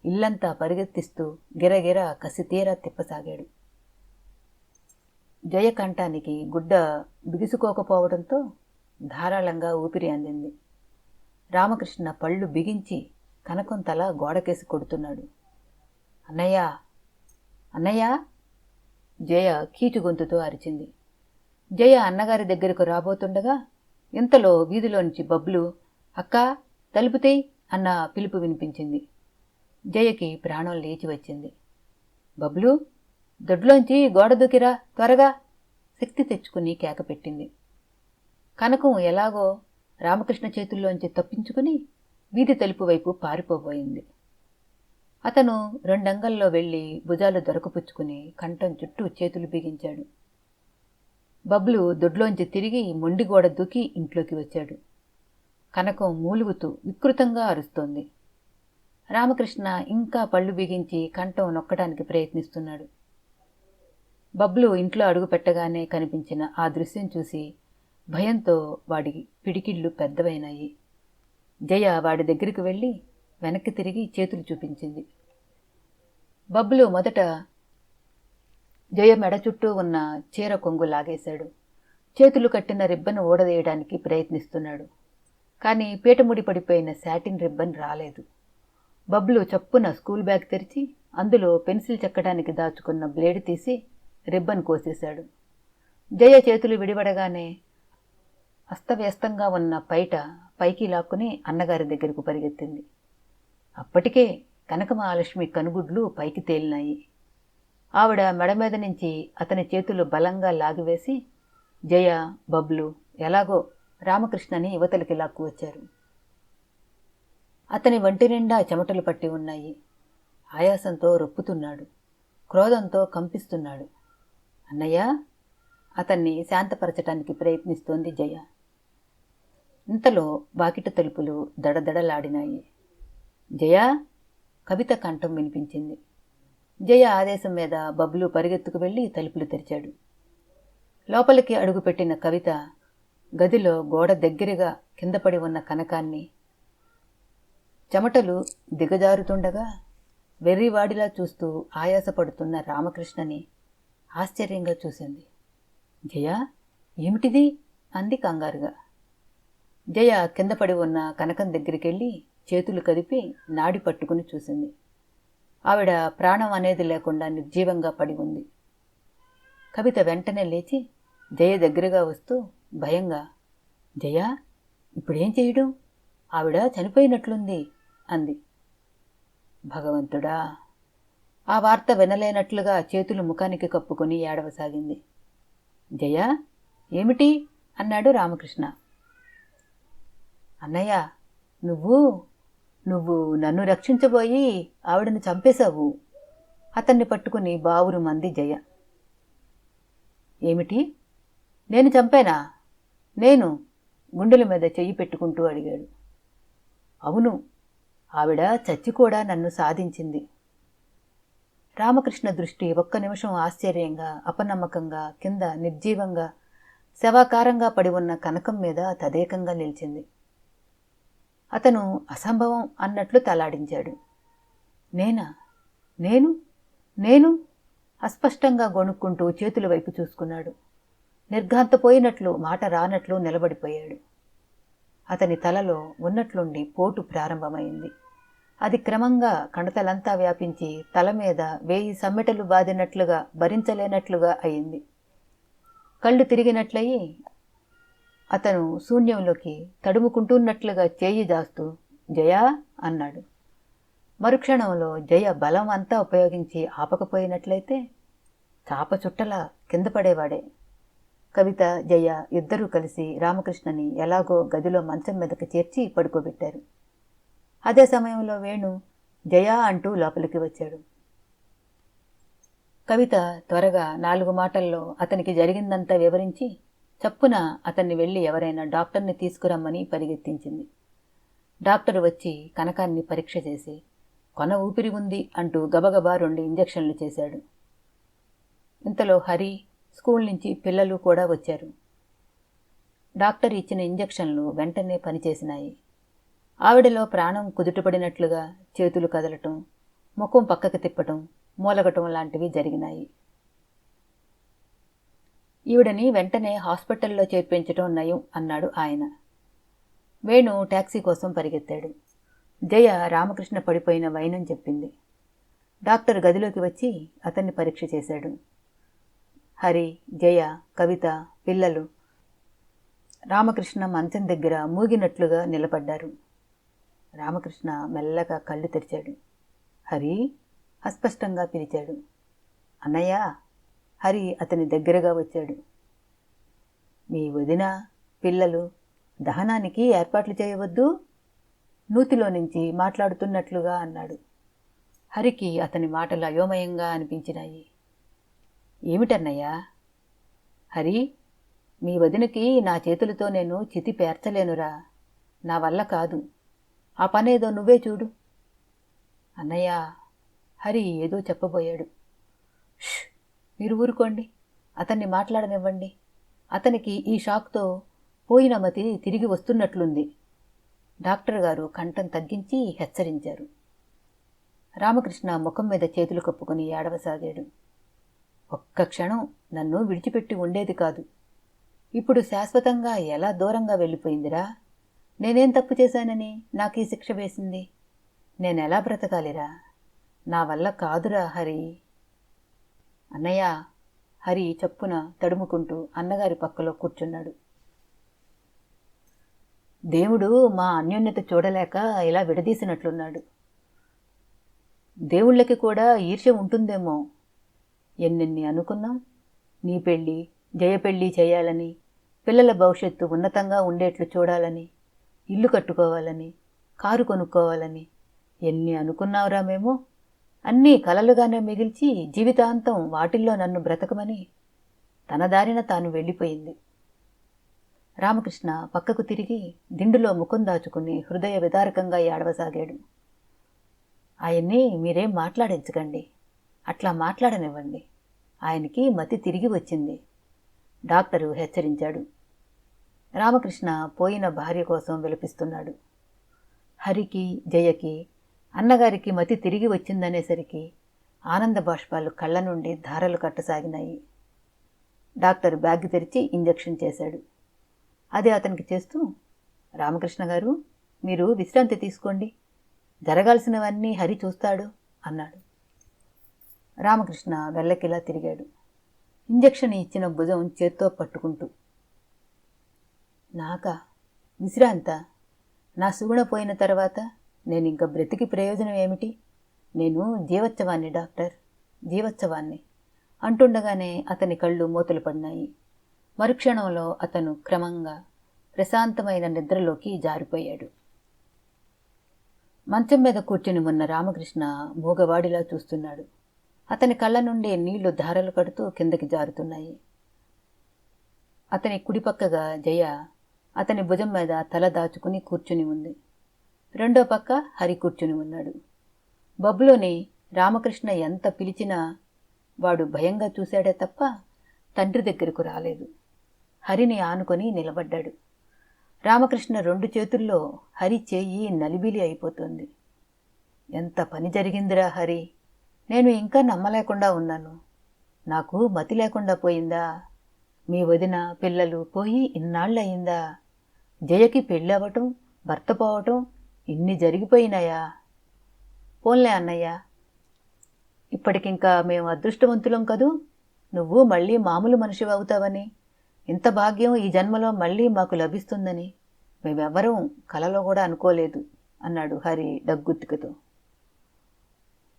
ఇల్లంతా పరిగెత్తిస్తూ గిరగిర కసితీరా తిప్పసాగాడు. జయ కంఠానికి గుడ్డ బిగుసుకోకపోవడంతో ధారాళంగా ఊపిరి అందింది. రామకృష్ణ పళ్ళు బిగించి కనకం తల గోడకేసి కొడుతున్నాడు. అన్నయ్యా అన్నయ్యా! జయ కీచు గొంతుతో అరిచింది. జయ అన్నగారి దగ్గరకు రాబోతుండగా ఇంతలో వీధిలోంచి బబ్లు అక్కా తలుపుతేయ్ అన్న పిలుపు వినిపించింది. జయకి ప్రాణం లేచి వచ్చింది. బబ్లు దొడ్లోంచి గోడ దూకిరా త్వరగా! శక్తి తెచ్చుకుని కేక పెట్టింది. కనకం ఎలాగో రామకృష్ణ చేతుల్లోంచి తప్పించుకుని వీధి తలుపు వైపు పారిపోబోయింది. అతను 2 అంగల్లో వెళ్లి భుజాలు దొరకపుచ్చుకుని కంఠం చుట్టూ చేతులు బిగించాడు. బబ్లు దొడ్లోంచి తిరిగి మొండిగోడ దూకి ఇంట్లోకి వచ్చాడు. కనకం మూలుగుతూ వికృతంగా అరుస్తోంది. రామకృష్ణ ఇంకా పళ్ళు బిగించి కంఠం నొక్కడానికి ప్రయత్నిస్తున్నాడు. బబ్లు ఇంట్లో అడుగు పెట్టగానే కనిపించిన ఆ దృశ్యం చూసి భయంతో వాడి పిడికిళ్ళు పెద్దవైనాయి. జయ వాడి దగ్గరికి వెళ్ళి వెనక్కి తిరిగి చేతులు చూపించింది. బబ్లు మొదట జయ మెడ చుట్టూ ఉన్న చీర కొంగు లాగేశాడు. చేతులు కట్టిన రిబ్బన్ ఊడదీయడానికి ప్రయత్నిస్తున్నాడు. కానీ పీటముడి పడిపోయిన శాటిన్ రిబ్బన్ రాలేదు. బబ్లు చప్పున స్కూల్ బ్యాగ్ తెరిచి అందులో పెన్సిల్ చెక్కడానికి దాచుకున్న బ్లేడ్ తీసి రిబ్బన్ కోసేశాడు. జయ చేతులు విడిపడగానే అస్తవ్యస్తంగా ఉన్న పైట పైకి లాక్కుని అన్నగారి దగ్గరకు పరిగెత్తింది. అప్పటికే కనకమహాలక్ష్మి కనుగుడ్లు పైకి తేలినాయి. ఆవిడ మెడ మీద నుంచి అతని చేతులు బలంగా లాగివేసి జయ, బబ్లు ఎలాగో రామకృష్ణని యువతలకి లాక్కు వచ్చారు. అతని వంటి నిండా చెమటలు పట్టి ఉన్నాయి. ఆయాసంతో రొప్పుతున్నాడు. క్రోధంతో కంపిస్తున్నాడు. అన్నయ్య, అతన్ని శాంతపరచటానికి ప్రయత్నిస్తోంది జయ. ఇంతలో వాకిట తలుపులు దడదడలాడినాయి. జయ, కవిత కంఠం వినిపించింది. జయ ఆదేశం మీద బబ్లు పరిగెత్తుకు వెళ్ళి తలుపులు తెరిచాడు. లోపలికి అడుగుపెట్టిన కవిత గదిలో గోడ దగ్గరగా కిందపడి ఉన్న కనకాన్ని, చెమటలు దిగజారుతుండగా వెర్రివాడిలా చూస్తూ ఆయాసపడుతున్న రామకృష్ణని ఆశ్చర్యంగా చూసింది. జయ, ఏమిటిది? అంది కంగారుగా. జయ కిందపడి ఉన్న కనకం దగ్గరికెళ్ళి చేతులు కదిపి నాడి పట్టుకుని చూసింది. ఆవిడ ప్రాణం అనేది లేకుండా నిర్జీవంగా పడి ఉంది. కవిత వెంటనే లేచి జయ దగ్గరగా వస్తూ భయంగా, జయ, ఇప్పుడేం చేయడం? ఆవిడ చనిపోయినట్లుంది అంది. భగవంతుడా! ఆ వార్త వినలేనట్లుగా చేతులు ముఖానికి కప్పుకొని ఏడవసాగింది. జయ, ఏమిటి? అన్నాడు రామకృష్ణ. అన్నయ్య, నువ్వు నన్ను రక్షించబోయి ఆవిడను చంపేశావు. అతన్ని పట్టుకుని బావురు మంది జయ. ఏమిటి? నేను చంపానా? నేను? గుండెల మీద చెయ్యి పెట్టుకుంటూ అడిగాడు. అవును, ఆవిడ చచ్చి కూడా నన్ను సాధించింది. రామకృష్ణ దృష్టి ఒక్క నిమిషం ఆశ్చర్యంగా, అపనమ్మకంగా కింద నిర్జీవంగా శవాకారంగా పడి ఉన్న కనకం మీద తదేకంగా నిలిచింది. అతను అసంభవం అన్నట్లు తలాడించాడు. నేనా? నేను? నేను? అస్పష్టంగా గొణుక్కుంటూ చేతుల వైపు చూసుకున్నాడు. నిర్ఘాంతపోయినట్లు, మాట రానట్లు నిలబడిపోయాడు. అతని తలలో ఉన్నట్లుండి పోటు ప్రారంభమైంది. అది క్రమంగా కణతలంతా వ్యాపించి తల మీద 1000 సమ్మెటలు బాదినట్లుగా, భరించలేనట్లుగా అయింది. కళ్ళు తిరిగినట్లయి అతను శూన్యంలోకి తడుముకుంటున్నట్లుగా చేయి జాస్తూ జయా అన్నాడు. మరుక్షణంలో జయ బలం అంతా ఉపయోగించి ఆపకపోయినట్లయితే చాప చుట్టలా కింద పడేవాడే. కవిత, జయ ఇద్దరూ కలిసి రామకృష్ణని ఎలాగో గదిలో మంచం మీదకి చేర్చి పడుకోబెట్టారు. అదే సమయంలో వేణు జయా అంటూ లోపలికి వచ్చాడు. కవిత త్వరగా 4 మాటల్లో అతనికి జరిగిందంతా వివరించి చప్పున అతన్ని వెళ్ళి ఎవరైనా డాక్టర్ని తీసుకురమ్మని పరిగెత్తించింది. డాక్టర్ వచ్చి కనకాన్ని పరీక్ష చేసి కొన ఊపిరి ఉంది అంటూ గబగబా 2 ఇంజెక్షన్లు చేశాడు. ఇంతలో హరి, స్కూల్ నుంచి పిల్లలు కూడా వచ్చారు. డాక్టర్ ఇచ్చిన ఇంజెక్షన్లు వెంటనే పనిచేసినాయి. ఆవిడలో ప్రాణం కుదుటపడినట్లుగా చేతులు కదలటం, ముఖం పక్కకి తిప్పటం, మూలగటం లాంటివి జరిగినాయి. ఈవిడని వెంటనే హాస్పిటల్లో చేర్పించటం నయం అన్నాడు ఆయన. వేణు టాక్సీ కోసం పరిగెత్తాడు. జయ రామకృష్ణ పడిపోయిన వైనం చెప్పింది. డాక్టర్ గదిలోకి వచ్చి అతన్ని పరీక్ష చేశాడు. హరి, జయ, కవిత, పిల్లలు రామకృష్ణ మంచం దగ్గర మూగినట్లుగా నిలబడ్డారు. రామకృష్ణ మెల్లగా కళ్ళు తెరిచాడు. హరి అస్పష్టంగా పిలిచాడు. అన్నయ్య. హరి అతని దగ్గరగా వచ్చాడు. మీ వదిన, పిల్లలు దహనానికి ఏర్పాట్లు చేయవద్దు? నూతిలో నుంచి మాట్లాడుతున్నట్లుగా అన్నాడు. హరికి అతని మాటలు అయోమయంగా అనిపించినాయి. ఏమిటన్నయ్యా? హరి, మీ వదినకి నా చేతులతో నేను చితి పేర్చలేనురా. నా వల్ల కాదు. ఆ పనేదో నువ్వే చూడు. అన్నయ్య. హరి ఏదో చెప్పబోయాడు. మీరు ఊరుకోండి, అతన్ని మాట్లాడనివ్వండి. అతనికి ఈ షాక్తో పోయిన మతి తిరిగి వస్తున్నట్లుంది. డాక్టర్ గారు కంఠం తగ్గించి హెచ్చరించారు. రామకృష్ణ ముఖం మీద చేతులు కప్పుకొని ఏడవసాగాడు. ఒక్క క్షణం నన్ను విడిచిపెట్టి ఉండేది కాదు. ఇప్పుడు శాశ్వతంగా ఎలా దూరంగా వెళ్ళిపోయిందిరా? నేనేం తప్పు చేశానని నాకు ఈ శిక్ష వేసింది? నేనెలా బ్రతకాలిరా? నా వల్ల కాదురా హరి. అన్నయ్య. హరి చప్పున తడుముకుంటూ అన్నగారి పక్కలో కూర్చున్నాడు. దేవుడు మా అన్యోన్యత చూడలేక ఇలా విడదీసినట్లున్నాడు. దేవుళ్ళకి కూడా ఈర్ష్య ఉంటుందేమో. ఎన్నెన్ని అనుకున్నాం, నీ పెళ్ళి, జయ పెళ్ళి చేయాలని, పిల్లల భవిష్యత్తు ఉన్నతంగా ఉండేట్లు చూడాలని, ఇల్లు కట్టుకోవాలని, కారు కొనుక్కోవాలని ఎన్ని అనుకున్నావురా మేము. అన్నీ కలలుగానే మిగిల్చి జీవితాంతం వాటిల్లో నన్ను బ్రతకమని తన దారిన తాను వెళ్ళిపోయింది. రామకృష్ణ పక్కకు తిరిగి దిండులో ముఖం దాచుకుని హృదయ విదారకంగా ఏడవసాగాడు. ఆయన్ని మీరేం మాట్లాడించకండి, అట్లా మాట్లాడనివ్వండి. ఆయనకి మతి తిరిగి వచ్చింది, డాక్టరు హెచ్చరించాడు. రామకృష్ణ పోయిన భార్య కోసం విలపిస్తున్నాడు. హరికి, జయకి, అన్నగారికి మతి తిరిగి వచ్చిందనేసరికి ఆనంద బాష్పాలు కళ్ళ నుండి ధారలు కట్టసాగినాయి. డాక్టర్ బ్యాగ్ తెరిచి ఇంజెక్షన్ చేశాడు. అది అతనికి చేస్తూ, రామకృష్ణ గారు, మీరు విశ్రాంతి తీసుకోండి, జరగాల్సినవన్నీ హరి చూస్తాడు అన్నాడు. రామకృష్ణ వెల్లకిలా తిరిగాడు, ఇంజెక్షన్ ఇచ్చిన భుజం చేత్తో పట్టుకుంటూ. నాకా విశ్రాంత? నా సుగుణ పోయిన తర్వాత నేనింక బ్రతికి ప్రయోజనం ఏమిటి? నేను జీవోత్సవాన్ని డాక్టర్, జీవోత్సవాన్ని అంటుండగానే అతని కళ్ళు మూతలు పడినాయి. మరుక్షణంలో అతను క్రమంగా ప్రశాంతమైన నిద్రలోకి జారిపోయాడు. మంచం మీద కూర్చుని ఉన్న రామకృష్ణ మూగవాడిలా చూస్తున్నాడు. అతని కళ్ళ నుండి నీళ్లు ధారలు కడుతూ కిందకి జారుతున్నాయి. అతని కుడిపక్కగా జయ అతని భుజం మీద తల దాచుకుని కూర్చుని ఉంది. రెండో పక్క హరి కూర్చుని ఉన్నాడు. బబ్లుని రామకృష్ణ ఎంత పిలిచినా వాడు భయంగా చూశాడే తప్ప తండ్రి దగ్గరకు రాలేదు. హరిని ఆనుకొని నిలబడ్డాడు. రామకృష్ణ రెండు చేతుల్లో హరి చేయి నలిబిలి అయిపోతుంది. ఎంత పని జరిగిందిరా హరి, నేను ఇంకా నమ్మలేకుండా ఉన్నాను. నాకు మతి లేకుండా పోయిందా? మీ వదిన పిల్లలు పోయి ఇన్నాళ్ళయిందా? జయకి పెళ్ళవటం, భర్త పోవటం ఇన్ని జరిగిపోయినాయా? పోన్లే అన్నయ్య, ఇప్పటికింకా మేము అదృష్టవంతులం కదూ, నువ్వు మళ్ళీ మామూలు మనిషి అవుతావని, ఇంత భాగ్యం ఈ జన్మలో మళ్ళీ మాకు లభిస్తుందని మేమెవ్వరం కలలో కూడా అనుకోలేదు అన్నాడు హరి డగ్గుత్తికతో.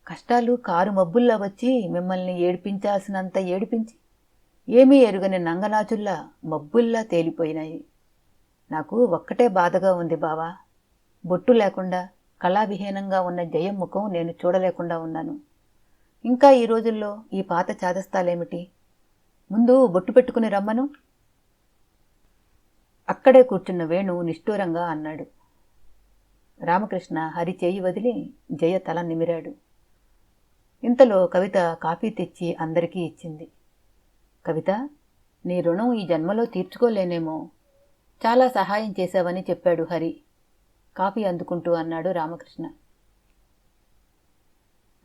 కష్టాలు కారు మబ్బుల్లా వచ్చి మిమ్మల్ని ఏడిపించాల్సినంత ఏడిపించి ఏమీ ఎరుగని నంగనాచుల్లా మబ్బుల్లా తేలిపోయినాయి. నాకు ఒక్కటే బాధగా ఉంది బావా, బొట్టు లేకుండా కళావిహీనంగా ఉన్న జయం ముఖం నేను చూడలేకుండా ఉన్నాను. ఇంకా ఈ రోజుల్లో ఈ పాత చాదస్తాలేమిటి? ముందు బొట్టు పెట్టుకుని రమ్మను. అక్కడే కూర్చున్న వేణు నిష్ఠూరంగా అన్నాడు. రామకృష్ణ హరి చేయి వదిలి జయ తల నిమిరాడు. ఇంతలో కవిత కాఫీ తెచ్చి అందరికీ ఇచ్చింది. కవిత, నీ రుణం ఈ జన్మలో తీర్చుకోలేనేమో, చాలా సహాయం చేశావని చెప్పాడు హరి కాఫీ అందుకుంటూ అన్నాడు రామకృష్ణ.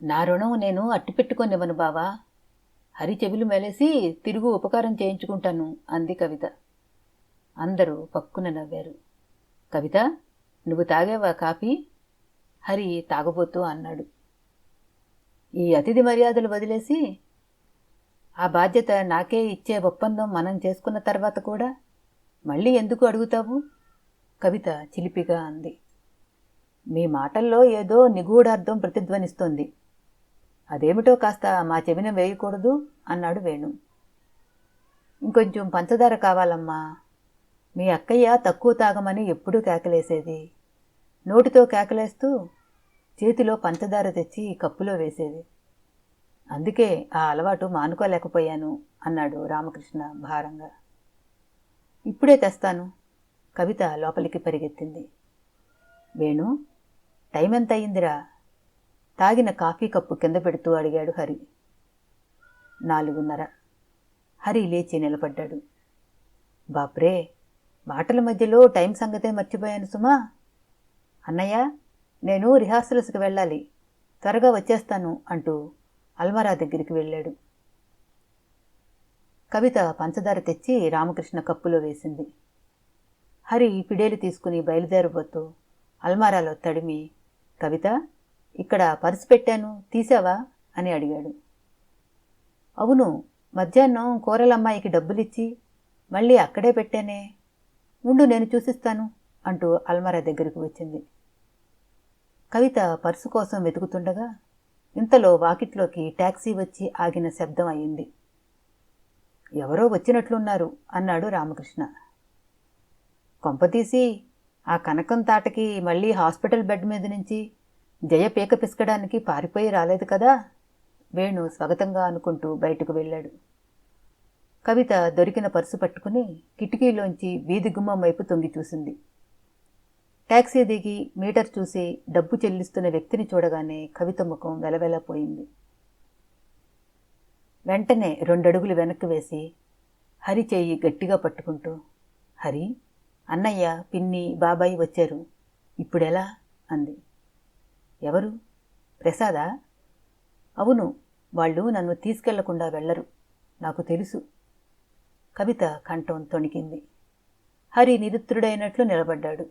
నా రుణం నేను అట్టిపెట్టుకొనివ్వను బావా, హరి చెవిలు మెలేసి తిరుగు ఉపకారం చేయించుకుంటాను అంది కవిత. అందరూ పక్కున నవ్వారు. కవిత, నువ్వు తాగేవా కాఫీ? హరి తాగబోతూ అన్నాడు. ఈ అతిథి మర్యాదలు వదిలేసి ఆ బాధ్యత నాకే ఇచ్చే ఒప్పందం మనం చేసుకున్న తర్వాత కూడా మళ్ళీ ఎందుకు అడుగుతావు? కవిత చిలిపిగా అంది. మీ మాటల్లో ఏదో నిగూఢార్థం ప్రతిధ్వనిస్తోంది, అదేమిటో కాస్త మా చెవిన వేయకూడదు అన్నాడు వేణు. ఇంకొంచెం పంచదార కావాలమ్మా. మీ అక్కయ్య తక్కువ తాగమని ఎప్పుడూ కేకలేసేది, నోటితో కేకలేస్తూ చేతిలో పంచదార తెచ్చి కప్పులో వేసేది. అందుకే ఆ అలవాటు మానుకోలేకపోయాను అన్నాడు రామకృష్ణ భారంగా. ఇప్పుడే తెస్తాను. కవిత లోపలికి పరిగెత్తింది. వేణు, టైం ఎంత అయిందిరా? తాగిన కాఫీ కప్పు కింద పెడుతూ అడిగాడు హరి. 4:30. హరి లేచి నిలబడ్డాడు. బాప్రే, మాటల మధ్యలో టైం సంగతే మర్చిపోయాను సుమా. అన్నయ్య, నేను రిహార్సల్స్కి వెళ్ళాలి, త్వరగా వచ్చేస్తాను అంటూ అల్మారా దగ్గరికి వెళ్ళాడు. కవిత పంచదార తెచ్చి రామకృష్ణ కప్పులో వేసింది. హరి పిడేలు తీసుకుని బయలుదేరబోతూ అల్మారాలో తడిమి, కవిత, ఇక్కడ పర్సు పెట్టాను, తీసావా అని అడిగాడు. అవును, మధ్యాహ్నం కూరలమ్మాయికి డబ్బులిచ్చి మళ్ళీ అక్కడే పెట్టానే, ఉండు నేను చూసిస్తాను అంటూ అల్మారా దగ్గరకు వచ్చింది. కవిత పర్సు కోసం వెతుకుతుండగా ఇంతలో వాకిట్లోకి టాక్సీ వచ్చి ఆగిన శబ్దం అయింది. ఎవరో వచ్చినట్లున్నారు అన్నాడు రామకృష్ణ. కొంపతీసి ఆ కనకం తాటకి మళ్ళీ హాస్పిటల్ బెడ్ మీద నుంచి జయ పీక పిసకడానికి పారిపోయి రాలేదు కదా? వేణు స్వాగతంగా అనుకుంటూ బయటకు వెళ్ళాడు. కవిత దొరికిన పర్సు పట్టుకుని కిటికీలోంచి వీధి గుమ్మం వైపు తొంగి చూసింది. టాక్సీ దిగి మీటర్ చూసి డబ్బు చెల్లిస్తున్న వ్యక్తిని చూడగానే కవిత ముఖం వెలవెలపోయింది. వెంటనే 2 అడుగులు వెనక్కి వేసి హరి చేయి గట్టిగా పట్టుకుంటూ, హరి, అన్నయ్య, పిన్ని, బాబాయి వచ్చారు, ఇప్పుడెలా అంది. ఎవరు? ప్రసాదా? అవును, వాళ్ళు నన్ను తీసుకెళ్లకుండా వెళ్లరు, నాకు తెలుసు. కవిత కంఠం తొణికింది. హరి నిరుత్తరుడైనట్లు నిలబడ్డాడు.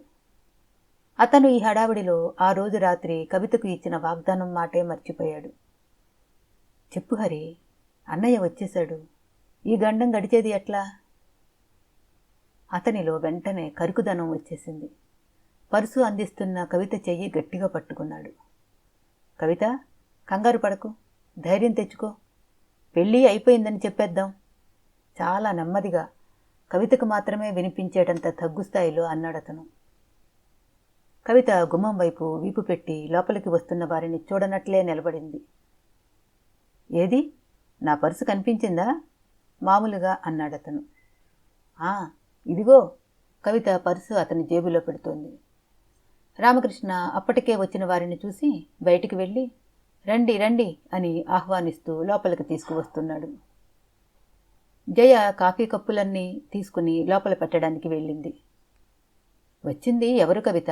అతను ఈ హడావిడిలో ఆ రోజు రాత్రి కవితకు ఇచ్చిన వాగ్దానం మాటే మర్చిపోయాడు. చెప్పు హరి, అన్నయ్య వచ్చేశాడు, ఈ గండం గడిచేది ఎట్లా? అతనిలో వెంటనే కరుకుదనం వచ్చేసింది. పర్సు అందిస్తున్న కవిత చెయ్యి గట్టిగా పట్టుకున్నాడు. కవిత, కంగారు పడకు, ధైర్యం తెచ్చుకో, పెళ్ళి అయిపోయిందని చెప్పేద్దాం. చాలా నెమ్మదిగా, కవితకు మాత్రమే వినిపించేటంత తగ్గుస్థాయిలో అన్నాడతను. కవిత గుమ్మం వైపు వీపు పెట్టి లోపలికి వస్తున్న వారిని చూడనట్లే నిలబడింది. ఏది, నా పర్సు కనిపించిందా? మామూలుగా అన్నాడతను. ఇదిగో. కవిత పర్సు అతని జేబులో పెడుతోంది. రామకృష్ణ అప్పటికే వచ్చిన వారిని చూసి బయటికి వెళ్ళి రండి రండి అని ఆహ్వానిస్తూ లోపలికి తీసుకువస్తున్నాడు. జయ కాఫీ కప్పులన్నీ తీసుకుని లోపల పెట్టడానికి వెళ్ళింది. వచ్చింది ఎవరు కవిత?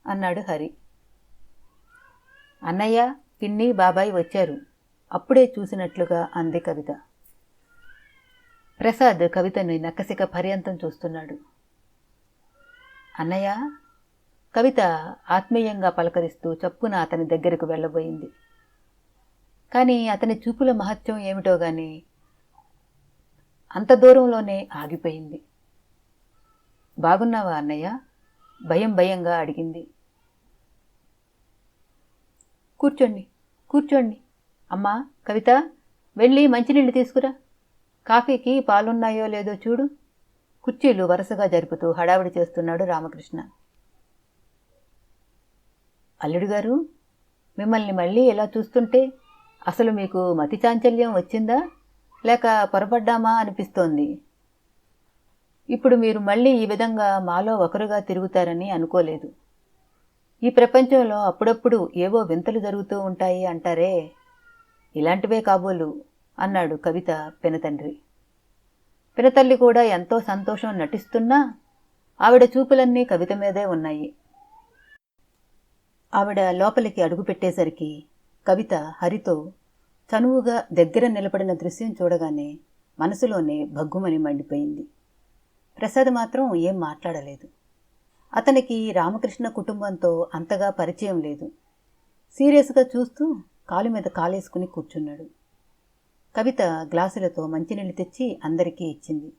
అన్నాడు హరి. అన్నయ్య, పిన్ని, బాబాయి వచ్చారు, అప్పుడే చూసినట్లుగా అంది కవిత. ప్రసాద్ కవితని నక్కసిక పర్యంతం చూస్తున్నాడు. అన్నయ్య, కవిత ఆత్మీయంగా పలకరిస్తూ చప్పున అతని దగ్గరకు వెళ్ళబోయింది. కానీ అతని చూపుల మహత్యం ఏమిటో గాని అంత దూరంలోనే ఆగిపోయింది. బాగున్నావా అన్నయ్య? భయం భయంగా అడిగింది. కూర్చోండి కూర్చోండి. అమ్మా కవిత, వెళ్ళి మంచినీళ్ళు తీసుకురా, కాఫీకి పాలున్నాయో లేదో చూడు. కుర్చీలు వరుసగా జరుపుతూ హడావిడి చేస్తున్నాడు రామకృష్ణ. అల్లుడు గారు, మిమ్మల్ని మళ్ళీ ఇలా చూస్తుంటే అసలు మీకు మతి చాంచల్యం వచ్చిందా లేక పొరపడ్డామా అనిపిస్తోంది. ఇప్పుడు మీరు మళ్ళీ ఈ విధంగా మాలో ఒకరుగా తిరుగుతారని అనుకోలేదు. ఈ ప్రపంచంలో అప్పుడప్పుడు ఏవో వింతలు జరుగుతూ ఉంటాయి అంటారే, ఇలాంటివే కాబోలు అన్నాడు కవిత పినతండ్రి. పినతల్లి కూడా ఎంతో సంతోషం నటిస్తున్నా ఆవిడ చూపులన్నీ కవిత మీదే ఉన్నాయి. ఆవిడ లోపలికి అడుగుపెట్టేసరికి కవిత హరితో చనువుగా దగ్గర నిలబడిన దృశ్యం చూడగానే మనసులోనే భగ్గుమని మండిపోయింది. ప్రసాద్ మాత్రం ఏం మాట్లాడలేదు. అతనికి రామకృష్ణ కుటుంబంతో అంతగా పరిచయం లేదు. సీరియస్గా చూస్తూ కాలు మీద కాలేసుకుని కూర్చున్నాడు. కవిత గ్లాసులతో మంచినీళ్ళు తెచ్చి అందరికీ ఇచ్చింది.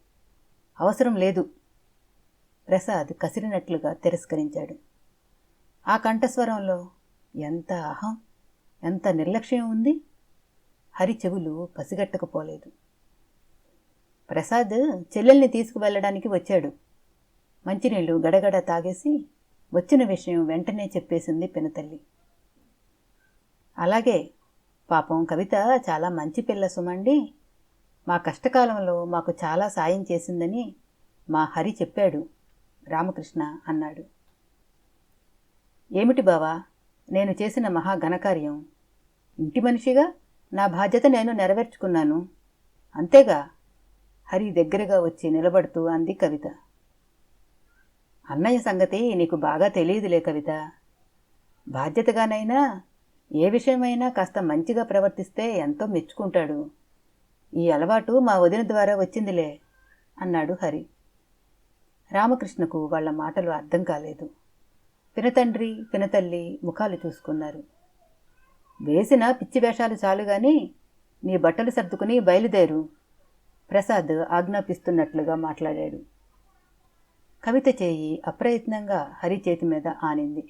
అవసరం లేదు, ప్రసాద్ కసిరినట్లుగా తిరస్కరించాడు. ఆ కంఠస్వరంలో ఎంత అహం, ఎంత నిర్లక్ష్యం ఉంది. హరి చెవులు పసిగట్టకపోలేదు. ప్రసాద్ చెల్లెల్ని తీసుకువెళ్ళడానికి వచ్చాడు. మంచినీళ్ళు గడగడ తాగేసి వచ్చిన విషయం వెంటనే చెప్పేసింది పినతల్లి. అలాగే, పాపం కవిత చాలా మంచి పిల్ల సుమండి, మా కష్టకాలంలో మాకు చాలా సాయం చేసిందని మా హరి చెప్పాడు, రామకృష్ణ అన్నాడు. ఏమిటి బావా, నేను చేసిన మహాఘనకార్యం? ఇంటి మనిషిగా నా బాధ్యత నేను నెరవేర్చుకున్నాను, అంతేగా, హరి దగ్గరగా వచ్చి నిలబడుతూ అంది కవిత. అన్నయ్య సంగతి నీకు బాగా తెలియదులే కవిత. బాధ్యతగానైనా ఏ విషయమైనా కాస్త మంచిగా ప్రవర్తిస్తే ఎంతో మెచ్చుకుంటాడు. ఈ అలవాటు మా వదిన ద్వారా వచ్చిందిలే అన్నాడు హరి. రామకృష్ణకు వాళ్ల మాటలు అర్థం కాలేదు. పినతండ్రి పినతల్లి ముఖాలు చూసుకున్నారు. వేసిన పిచ్చి వేషాలు చాలుగాని నీ బట్టలు సర్దుకుని బయలుదేరు, ప్రసాద్ ఆజ్ఞాపిస్తున్నట్లుగా మాట్లాడాడు. కవిత చేయి అప్రయత్నంగా హరి చేతి మీద ఆనింది.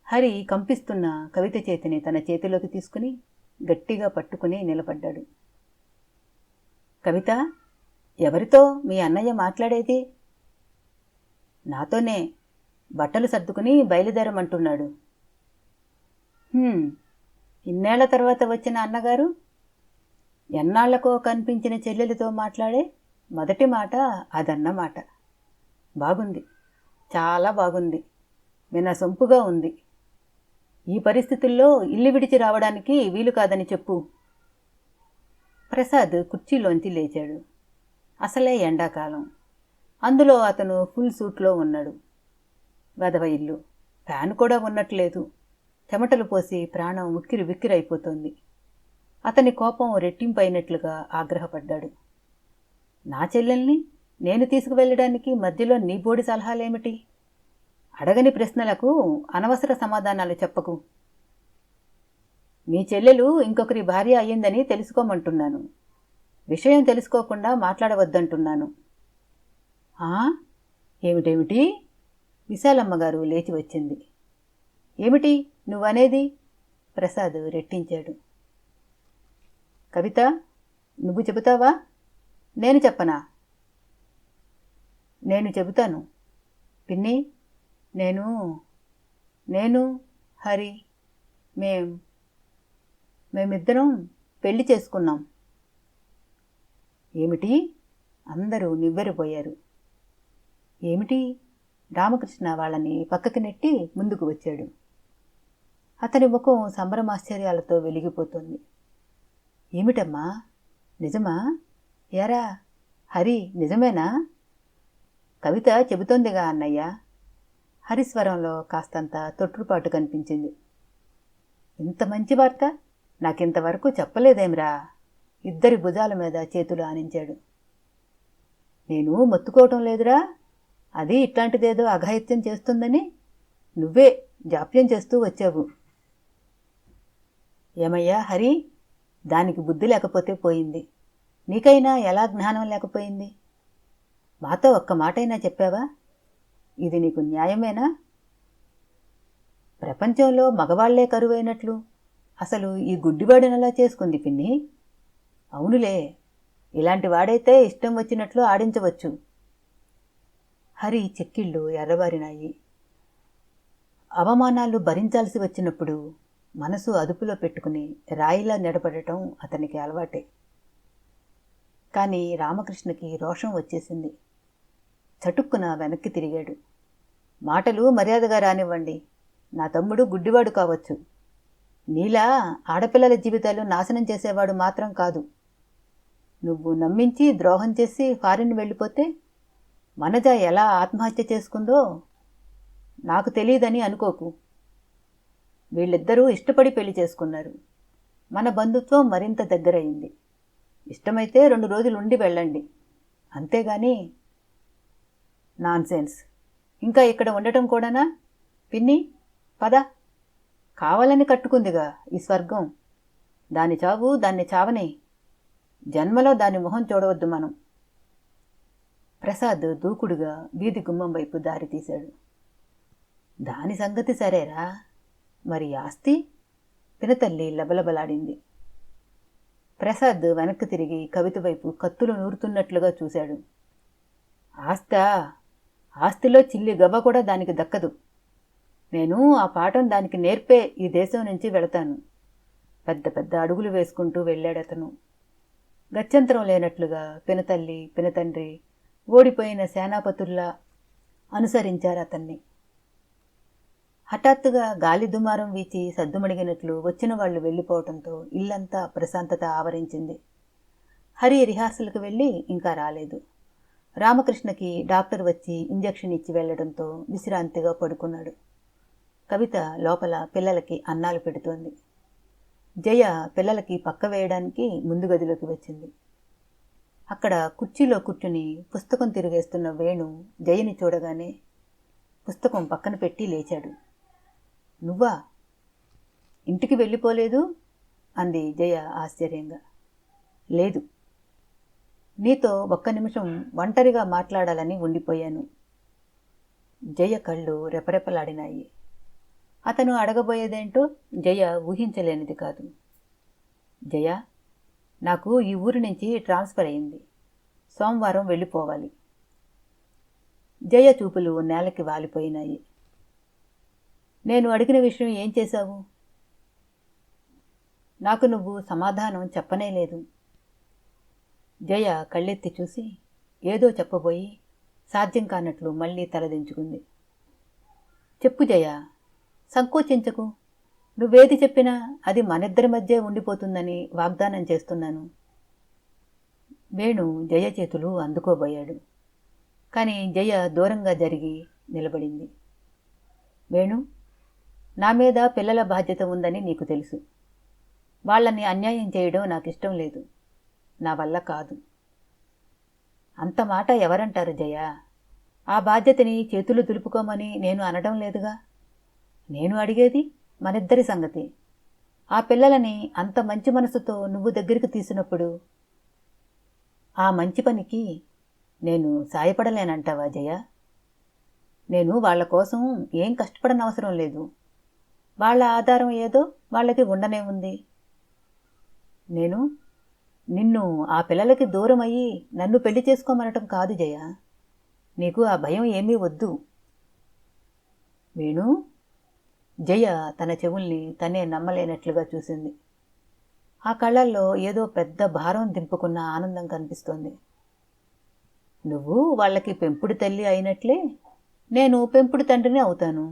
హరి కంపిస్తున్న కవిత చేతిని తన చేతిలోకి తీసుకుని గట్టిగా పట్టుకుని నిలబడ్డాడు. కవిత, ఎవరితో మీ అన్నయ్య మాట్లాడేది? నాతోనే. బట్టలు సర్దుకుని బయలుదేరమంటున్నాడు. ఇన్నేళ్ల తర్వాత వచ్చిన అన్నగారు? ఎన్నాళ్లకో కనిపించిన చెల్లెలితో మాట్లాడే మొదటి మాట అదన్నమాట. బాగుంది, చాలా బాగుంది, వినసొంపుగా ఉంది. ఈ పరిస్థితుల్లో ఇల్లు విడిచి రావడానికి వీలు కాదని చెప్పు. ప్రసాద్ కుర్చీలోంచి లేచాడు. అసలే ఎండాకాలం, అందులో అతను ఫుల్ సూట్లో ఉన్నాడు. వెధవ ఇల్లు, ఫ్యాన్ కూడా ఉన్నట్లేదు. చెమటలు పోసి ప్రాణం ఉక్కిరి విక్కిరైపోతోంది. అతని కోపం రెట్టింపైనట్లుగా ఆగ్రహపడ్డాడు. నా చెల్లెల్ని నేను తీసుకువెళ్ళడానికి మధ్యలో నీ బోడి సలహాలేమిటి? అడగని ప్రశ్నలకు అనవసర సమాధానాలు చెప్పకు. మీ చెల్లెలు ఇంకొకరి భార్య అయ్యిందని తెలుసుకోమంటున్నాను. విషయం తెలుసుకోకుండా మాట్లాడవద్దంటున్నాను. ఏమిటేమిటి? విశాలమ్మగారు లేచి వచ్చింది. ఏమిటి నువ్వనేది? ప్రసాద్ రెట్టించాడు. కవిత, నువ్వు చెబుతావా, నేను చెప్పనా? నేను చెబుతాను. పిన్ని, నేను హరి మేమిద్దరం పెళ్లి చేసుకున్నాం. ఏమిటి? అందరూ నివ్వెరపోయారు. ఏమిటి? రామకృష్ణ వాళ్ళని పక్కకి నెట్టి ముందుకు వచ్చాడు. అతని ముఖం సంభ్రమాశ్చర్యాలతో వెలిగిపోతుంది. ఏమిటమ్మా, నిజమా? యారా హరి, నిజమేనా? కవిత చెబుతోందిగా అన్నయ్య. హరిస్వరంలో కాస్తంత తొట్టుపాటు కనిపించింది. ఇంత మంచి వార్త నాకింతవరకు చెప్పలేదేమిరా? ఇద్దరి భుజాల మీద చేతులు ఆనించాడు. నేను మొత్తుకోవటం లేదురా, అది ఇట్లాంటిదేదో అఘాయిత్యం చేస్తుందని నువ్వే జాప్యం చేస్తూ వచ్చావు. ఏమయ్యా హరి, దానికి బుద్ధి లేకపోతే పోయింది. నీకైనా ఎలా జ్ఞానం లేకపోయింది? మాతో ఒక్క మాటైనా చెప్పావా? ఇది నీకు న్యాయమేనా? ప్రపంచంలో మగవాళ్లే కరువైనట్లు అసలు ఈ గుడ్డివాడినలా చేసుకుంది పిన్ని. అవునులే, ఇలాంటి వాడైతే ఇష్టం వచ్చినట్లు ఆడించవచ్చు. హరి చెక్కిళ్ళు ఎర్రబారినాయి. అవమానాలు భరించాల్సి వచ్చినప్పుడు మనసు అదుపులో పెట్టుకుని రాయిలా నిలబడటం అతనికి అలవాటే. కానీ రామకృష్ణకి రోషం వచ్చేసింది. చటుక్కున వెనక్కి తిరిగాడు. మాటలు మర్యాదగా రానివ్వండి. నా తమ్ముడు గుడ్డివాడు కావచ్చు, నీలా ఆడపిల్లల జీవితాలు నాశనం చేసేవాడు మాత్రం కాదు. నువ్వు నమ్మించి ద్రోహం చేసి ఫారిన్ వెళ్ళిపోతే మనజ ఎలా ఆత్మహత్య చేసుకుందో నాకు తెలియదని అనుకోకు. వీళ్ళిద్దరూ ఇష్టపడి పెళ్లి చేసుకున్నారు. మన బంధుత్వం మరింత దగ్గరయింది. ఇష్టమైతే 2 రోజులు ఉండి వెళ్ళండి, అంతేగాని నాన్సెన్స్. ఇంకా ఇక్కడ ఉండటం కూడానా? పిన్ని, పద. కావాలని కట్టుకుందిగా ఈ స్వర్గం. దాని చావు దాన్ని చావని. జన్మలో దాని మొహం చూడవద్దు మనం. ప్రసాద్ దూకుడుగా వీధి గుమ్మం వైపు దారి తీశాడు. దాని సంగతి సరేరా, మరి ఆస్తి? పినతల్లి లబలబలాడింది. ప్రసాద్ వెనక్కి తిరిగి కవిత వైపు కత్తులు నూరుతున్నట్లుగా చూశాడు. ఆస్తిలో చిల్లి గవ్వ కూడా దానికి దక్కదు. నేను ఆ పాఠం దానికి నేర్పే ఈ దేశం నుంచి వెళతాను. పెద్ద పెద్ద అడుగులు వేసుకుంటూ వెళ్ళాడతను. గత్యంతరం లేనట్లుగా పినతల్లి పినతండ్రి ఓడిపోయిన సేనాపతుల్లా అనుసరించారు అతన్ని. హఠాత్తుగా గాలి దుమారం వీచి సద్దుమణిగినట్లు వచ్చిన వాళ్లు వెళ్ళిపోవటంతో ఇల్లంతా ప్రశాంతత ఆవరించింది. హరి రిహార్సల్కి వెళ్ళి ఇంకా రాలేదు. రామకృష్ణకి డాక్టర్ వచ్చి ఇంజెక్షన్ ఇచ్చి వెళ్లడంతో విశ్రాంతిగా పడుకున్నాడు. కవిత లోపల పిల్లలకి అన్నాలు పెడుతోంది. జయ పిల్లలకి పక్క వేయడానికి ముందు గదిలోకి వచ్చింది. అక్కడ కుర్చీలో కూర్చుని పుస్తకం తిరిగేస్తున్న వేణు జయని చూడగానే పుస్తకం పక్కన పెట్టి లేచాడు. నువ్వా? ఇంటికి వెళ్ళిపోలేదు? అంది జయ ఆశ్చర్యంగా. లేదు. నీతో ఒక్క నిమిషం ఒంటరిగా మాట్లాడాలని ఉండిపోయాను. జయ కళ్ళు రెపరెపలాడినాయి. అతను అడగబోయేదేంటో జయ ఊహించలేనిది కాదు. జయ, నాకు ఈ ఊరి నుంచి ట్రాన్స్ఫర్ అయింది. సోమవారం వెళ్ళిపోవాలి. జయ చూపులు నేలకి వాలిపోయినాయి. నేను అడిగిన విషయం ఏం చేశావు? నాకు నువ్వు సమాధానం చెప్పనే లేదు. జయ కళ్ళెత్తి చూసి ఏదో చెప్పబోయి సాధ్యం కానట్లు మళ్ళీ తలదించుకుంది. చెప్పు జయ, సంకోచించకు. నువ్వేది చెప్పినా అది మనిద్దరి మధ్య ఉండిపోతుందని వాగ్దానం చేస్తున్నాను. వేణు జయ చేతులు అందుకోబోయాడు. కానీ జయ దూరంగా జరిగి నిలబడింది. వేణు, నా మీద పిల్లల బాధ్యత ఉందని నీకు తెలుసు. వాళ్ళని అన్యాయం చేయడం నాకు ఇష్టం లేదు. నా వల్ల కాదు. అంత మాట ఎవరంటారు జయ? ఆ బాధ్యతని చేతులు దులుపుకోమని నేను అనడం లేదుగా. నేను అడిగేది మనిద్దరి సంగతి. ఆ పిల్లలని అంత మంచి మనసుతో నువ్వు దగ్గరికి తీసినప్పుడు ఆ మంచి పనికి నేను సాయపడలేనంటావా జయ? నేను వాళ్ల కోసం ఏం కష్టపడనవసరం లేదు. వాళ్ల ఆధారం ఏదో వాళ్ళకి ఉండనే ఉంది. నేను నిన్ను ఆ పిల్లలకి దూరం అయ్యి నన్ను పెళ్లి చేసుకోమనటం కాదు జయ. నీకు ఆ భయం ఏమీ వద్దు. వేణు, జయ తన చెవుల్ని తనే నమ్మలేనట్లుగా చూసింది. ఆ కళ్ళల్లో ఏదో పెద్ద భారం దింపుకున్న ఆనందం కనిపిస్తోంది. నువ్వు వాళ్ళకి పెంపుడు తల్లి అయినట్లే నేను పెంపుడు తండ్రిని అవుతాను.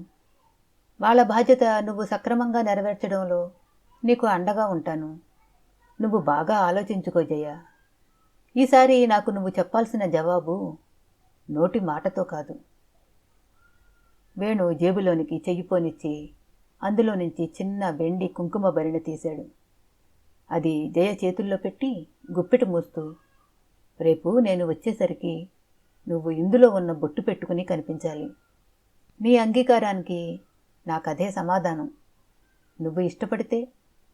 వాళ్ళ బాధ్యత నువ్వు సక్రమంగా నెరవేర్చడంలో నీకు అండగా ఉంటాను. నువ్వు బాగా ఆలోచించుకో జయ. ఈసారి నాకు నువ్వు చెప్పాల్సిన జవాబు నోటి మాటతో కాదు. వేణు జేబులోనికి చెయ్యిపోనిచ్చి అందులో నుంచి చిన్న వెండి కుంకుమ భరిణె తీశాడు. అది జయ చేతుల్లో పెట్టి గుప్పిట మూస్తూ, రేపు నేను వచ్చేసరికి నువ్వు ఇందులో ఉన్న బొట్టు పెట్టుకుని కనిపించాలి. నీ అంగీకారానికి నాకదే సమాధానం. నువ్వు ఇష్టపడితే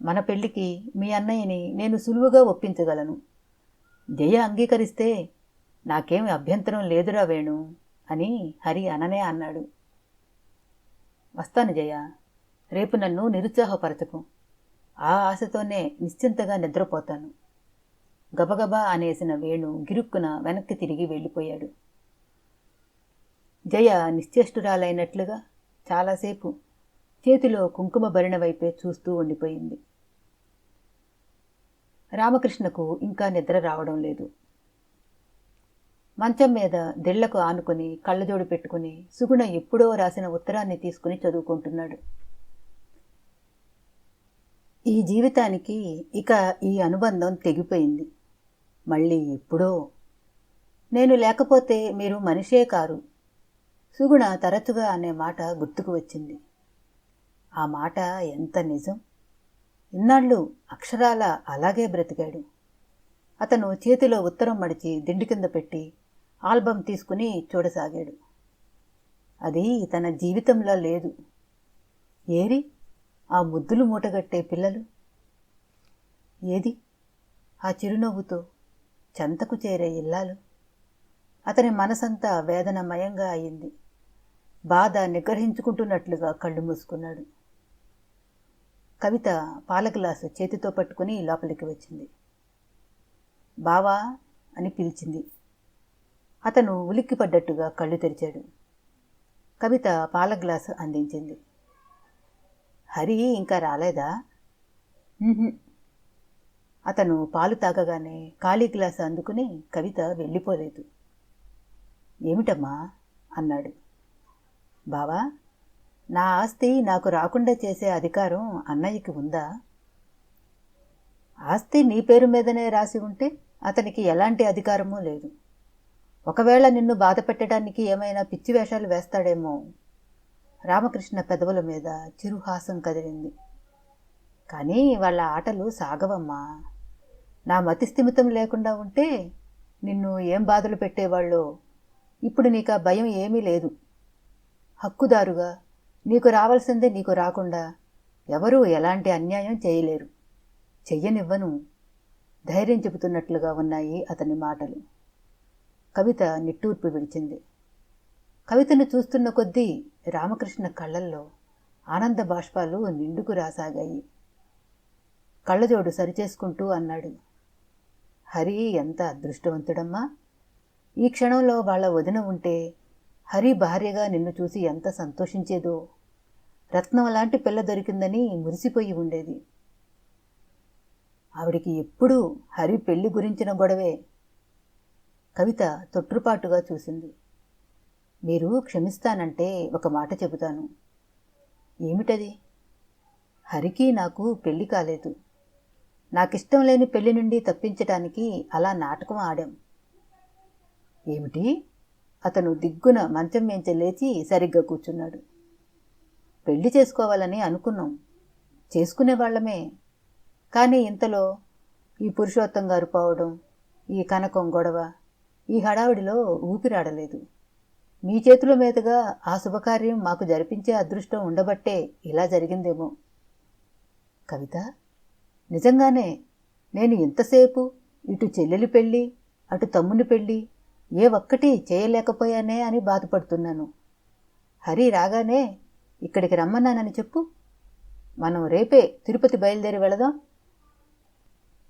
మన పెళ్లికి మీ అన్నయ్యని నేను సులువుగా ఒప్పించగలను. జయ అంగీకరిస్తే నాకేమి అభ్యంతరం లేదురా వేణు అని హరి అననే అన్నాడు. వస్తాను జయ. రేపు నన్ను నిరుత్సాహపరచకు. ఆ ఆశతోనే నిశ్చింతగా నిద్రపోతాను. గబగబా అనేసిన వేణు గిరుక్కున వెనక్కి తిరిగి వెళ్ళిపోయాడు. జయ నిశ్చేష్టురాలైనట్లుగా చాలాసేపు చేతిలో కుంకుమ భరిణ వైపే చూస్తూ ఉండిపోయింది. రామకృష్ణకు ఇంకా నిద్ర రావడం లేదు. మంచం మీద దిళ్లకు ఆనుకుని కళ్ళజోడు పెట్టుకుని సుగుణ ఎప్పుడో రాసిన ఉత్తరాన్ని తీసుకుని చదువుకుంటున్నాడు. ఈ జీవితానికి ఇక ఈ అనుబంధం తెగిపోయింది. మళ్ళీ ఎప్పుడో. నేను లేకపోతే మీరు మనిషే కారు. సుగుణ తరచుగా అనే మాట గుర్తుకు వచ్చింది. ఆ మాట ఎంత నిజం. ఇన్నాళ్ళు అక్షరాల అలాగే బ్రతికాడు. అతను చేతిలో ఉత్తరం మడిచి దిండు కింద పెట్టి ఆల్బం తీసుకుని చూడసాగాడు. అది తన జీవితంలో లేదు. ఏరి ఆ ముద్దులు మూటగట్టే పిల్లలు? ఏది ఆ చిరునవ్వుతో చెంతకు చేరే ఇల్లాలు? అతని మనసంతా వేదనమయంగా అయింది. బాధ నిగ్రహించుకుంటున్నట్లుగా కళ్ళు మూసుకున్నాడు. కవిత పాల గ్లాసు చేతితో పట్టుకుని లోపలికి వచ్చింది. బావా అని పిలిచింది. అతను ఉలిక్కిపడ్డట్టుగా కళ్ళు తెరిచాడు. కవిత పాల గ్లాసు అందించింది. హరి ఇంకా రాలేదా? అతను పాలు తాగగానే ఖాళీ గ్లాసు అందుకుని కవిత వెళ్ళిపోలేదు. ఏమిటమ్మా అన్నాడు. బావా, నా ఆస్తి నాకు రాకుండా చేసే అధికారం అన్నయ్యకి ఉందా? ఆస్తి నీ పేరు మీదనే రాసి ఉంటే అతనికి ఎలాంటి అధికారమూ లేదు. ఒకవేళ నిన్ను బాధ పెట్టడానికి ఏమైనా పిచ్చి వేషాలు వేస్తాడేమో. రామకృష్ణ పెదవుల మీద చిరుహాసం కదిలింది. కానీ వాళ్ళ ఆటలు సాగవమ్మా. నా మతిస్థిమితం లేకుండా ఉంటే నిన్ను ఏం బాధలు పెట్టేవాళ్ళో. ఇప్పుడు నీకు ఆ భయం ఏమీ లేదు. హక్కుదారుగా నీకు రావాల్సిందే నీకు రాకుండా ఎవరూ ఎలాంటి అన్యాయం చేయలేరు. చెయ్యనివ్వను. ధైర్యం చెబుతున్నట్లుగా ఉన్నాయి అతని మాటలు. కవిత నిట్టూర్పు విడిచింది. కవితను చూస్తున్న కొద్దీ రామకృష్ణ కళ్ళల్లో ఆనంద బాష్పాలు నిండుకు రాసాగాయి. కళ్ళజోడు సరిచేసుకుంటూ అన్నాడు, హరి ఎంత అదృష్టవంతుడమ్మా! ఈ క్షణంలో వాళ్ళ వదిన ఉంటే హరి భార్యగా నిన్ను చూసి ఎంత సంతోషించేదో. రత్నం లాంటి పిల్ల దొరికిందని మురిసిపోయి ఉండేది. ఆవిడికి ఎప్పుడూ హరి పెళ్లి గురించిన గొడవే. కవిత తొట్రుపాటుగా చూసింది. మీరు క్షమిస్తానంటే ఒక మాట చెబుతాను. ఏమిటది? హరికి నాకు పెళ్లి కాలేదు. నాకిష్టం లేని పెళ్లి నుండి తప్పించటానికి అలా నాటకం ఆడాం. ఏమిటి? అతను దిగ్గున మంచం మేంచి లేచి సరిగ్గా కూర్చున్నాడు. పెళ్లి చేసుకోవాలని అనుకున్నాం, చేసుకునేవాళ్లమే. కానీ ఇంతలో ఈ పురుషోత్తం గారు పోవడం, ఈ కనకం గొడవ, ఈ హడావిడిలో ఊపిరాడలేదు. మీ చేతుల మీదుగా ఆ శుభకార్యం మాకు జరిపించే అదృష్టం ఉండబట్టే ఇలా జరిగిందేమో. కవిత, నిజంగానే నేను ఇంతసేపు ఇటు చెల్లెలి పెళ్ళి, అటు తమ్ముని పెళ్ళి ఏ ఒక్కటి చేయలేకపోయానే అని బాధపడుతున్నాను. హరి రాగానే ఇక్కడికి రమ్మన్నానని చెప్పు. మనం రేపే తిరుపతి బయలుదేరి వెళదాం.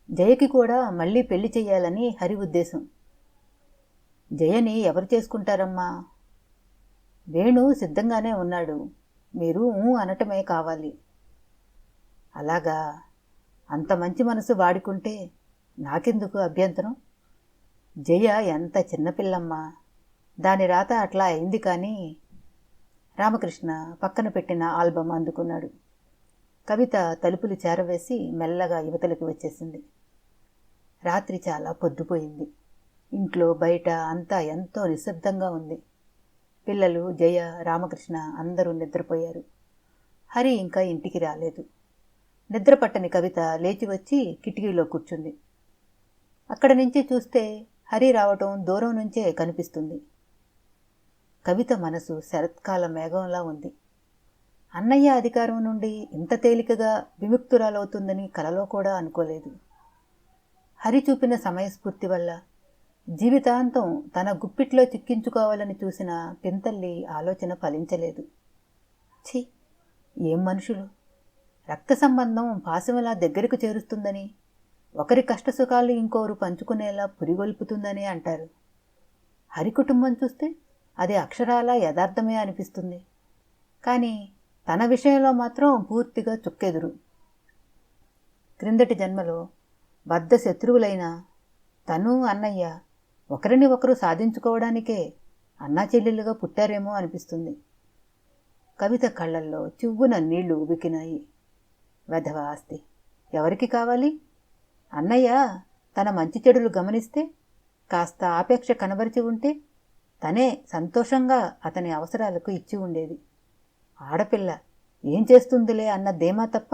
జయకి కూడా మళ్ళీ పెళ్లి చెయ్యాలని హరి ఉద్దేశం. జయని ఎవరు చేసుకుంటారమ్మా? వేణు సిద్ధంగానే ఉన్నాడు. మీరు అనటమే కావాలి. అలాగా? అంత మంచి మనసు వాడుకుంటే నాకెందుకు అభ్యంతరం? జయ ఎంత చిన్నపిల్లమ్మా, దాని రాత అట్లా అయింది. కానీ రామకృష్ణ పక్కన పెట్టిన ఆల్బమ్ అందుకున్నాడు. కవిత తలుపులు చేరవేసి మెల్లగా యువతలకి వచ్చేసింది. రాత్రి చాలా పొద్దుపోయింది. ఇంట్లో బయట అంతా ఎంతో నిశ్శబ్దంగా ఉంది. పిల్లలు, జయ, రామకృష్ణ అందరూ నిద్రపోయారు. హరి ఇంకా ఇంటికి రాలేదు. నిద్రపట్టని కవిత లేచి వచ్చి కిటికీలో కూర్చుంది. అక్కడ నుంచి చూస్తే హరి రావటం దూరం నుంచే కనిపిస్తుంది. కవిత మనసు శరత్కాల మేఘంలా ఉంది. అన్నయ్య అధికారం నుండి ఇంత తేలికగా విముక్తురాలవుతుందని కలలో కూడా అనుకోలేదు. హరి చూపిన సమయస్ఫూర్తి వల్ల జీవితాంతం తన గుప్పిట్లో చిక్కించుకోవాలని చూసిన పింతల్లి ఆలోచన ఫలించలేదు. ఛీ, ఏం మనుషులు! రక్త సంబంధం పాశంలా దగ్గరకు చేరుస్తుందని, ఒకరి కష్టసుఖాలు ఇంకోరు పంచుకునేలా పురిగొల్పుతుందని అంటారు. హరి కుటుంబం చూస్తే అది అక్షరాల యథార్థమే అనిపిస్తుంది. కానీ తన విషయంలో మాత్రం పూర్తిగా చుక్కెదురు. క్రిందటి జన్మలో బద్ధ శత్రువులైన తను, అన్నయ్య ఒకరిని ఒకరు సాధించుకోవడానికే అన్నా చెల్లెలుగా పుట్టారేమో అనిపిస్తుంది. కవిత కళ్ళల్లో చివ్వున నీళ్లు ఉబికినాయి. వెధవ ఆస్తి ఎవరికి కావాలి? అన్నయ్య తన మంచి చెడులు గమనిస్తే, కాస్త ఆపేక్ష కనబరిచి ఉంటే తనే సంతోషంగా అతని అవసరాలకు ఇచ్చి ఉండేది. ఆడపిల్ల ఏం చేస్తుందిలే అన్న ధీమా తప్ప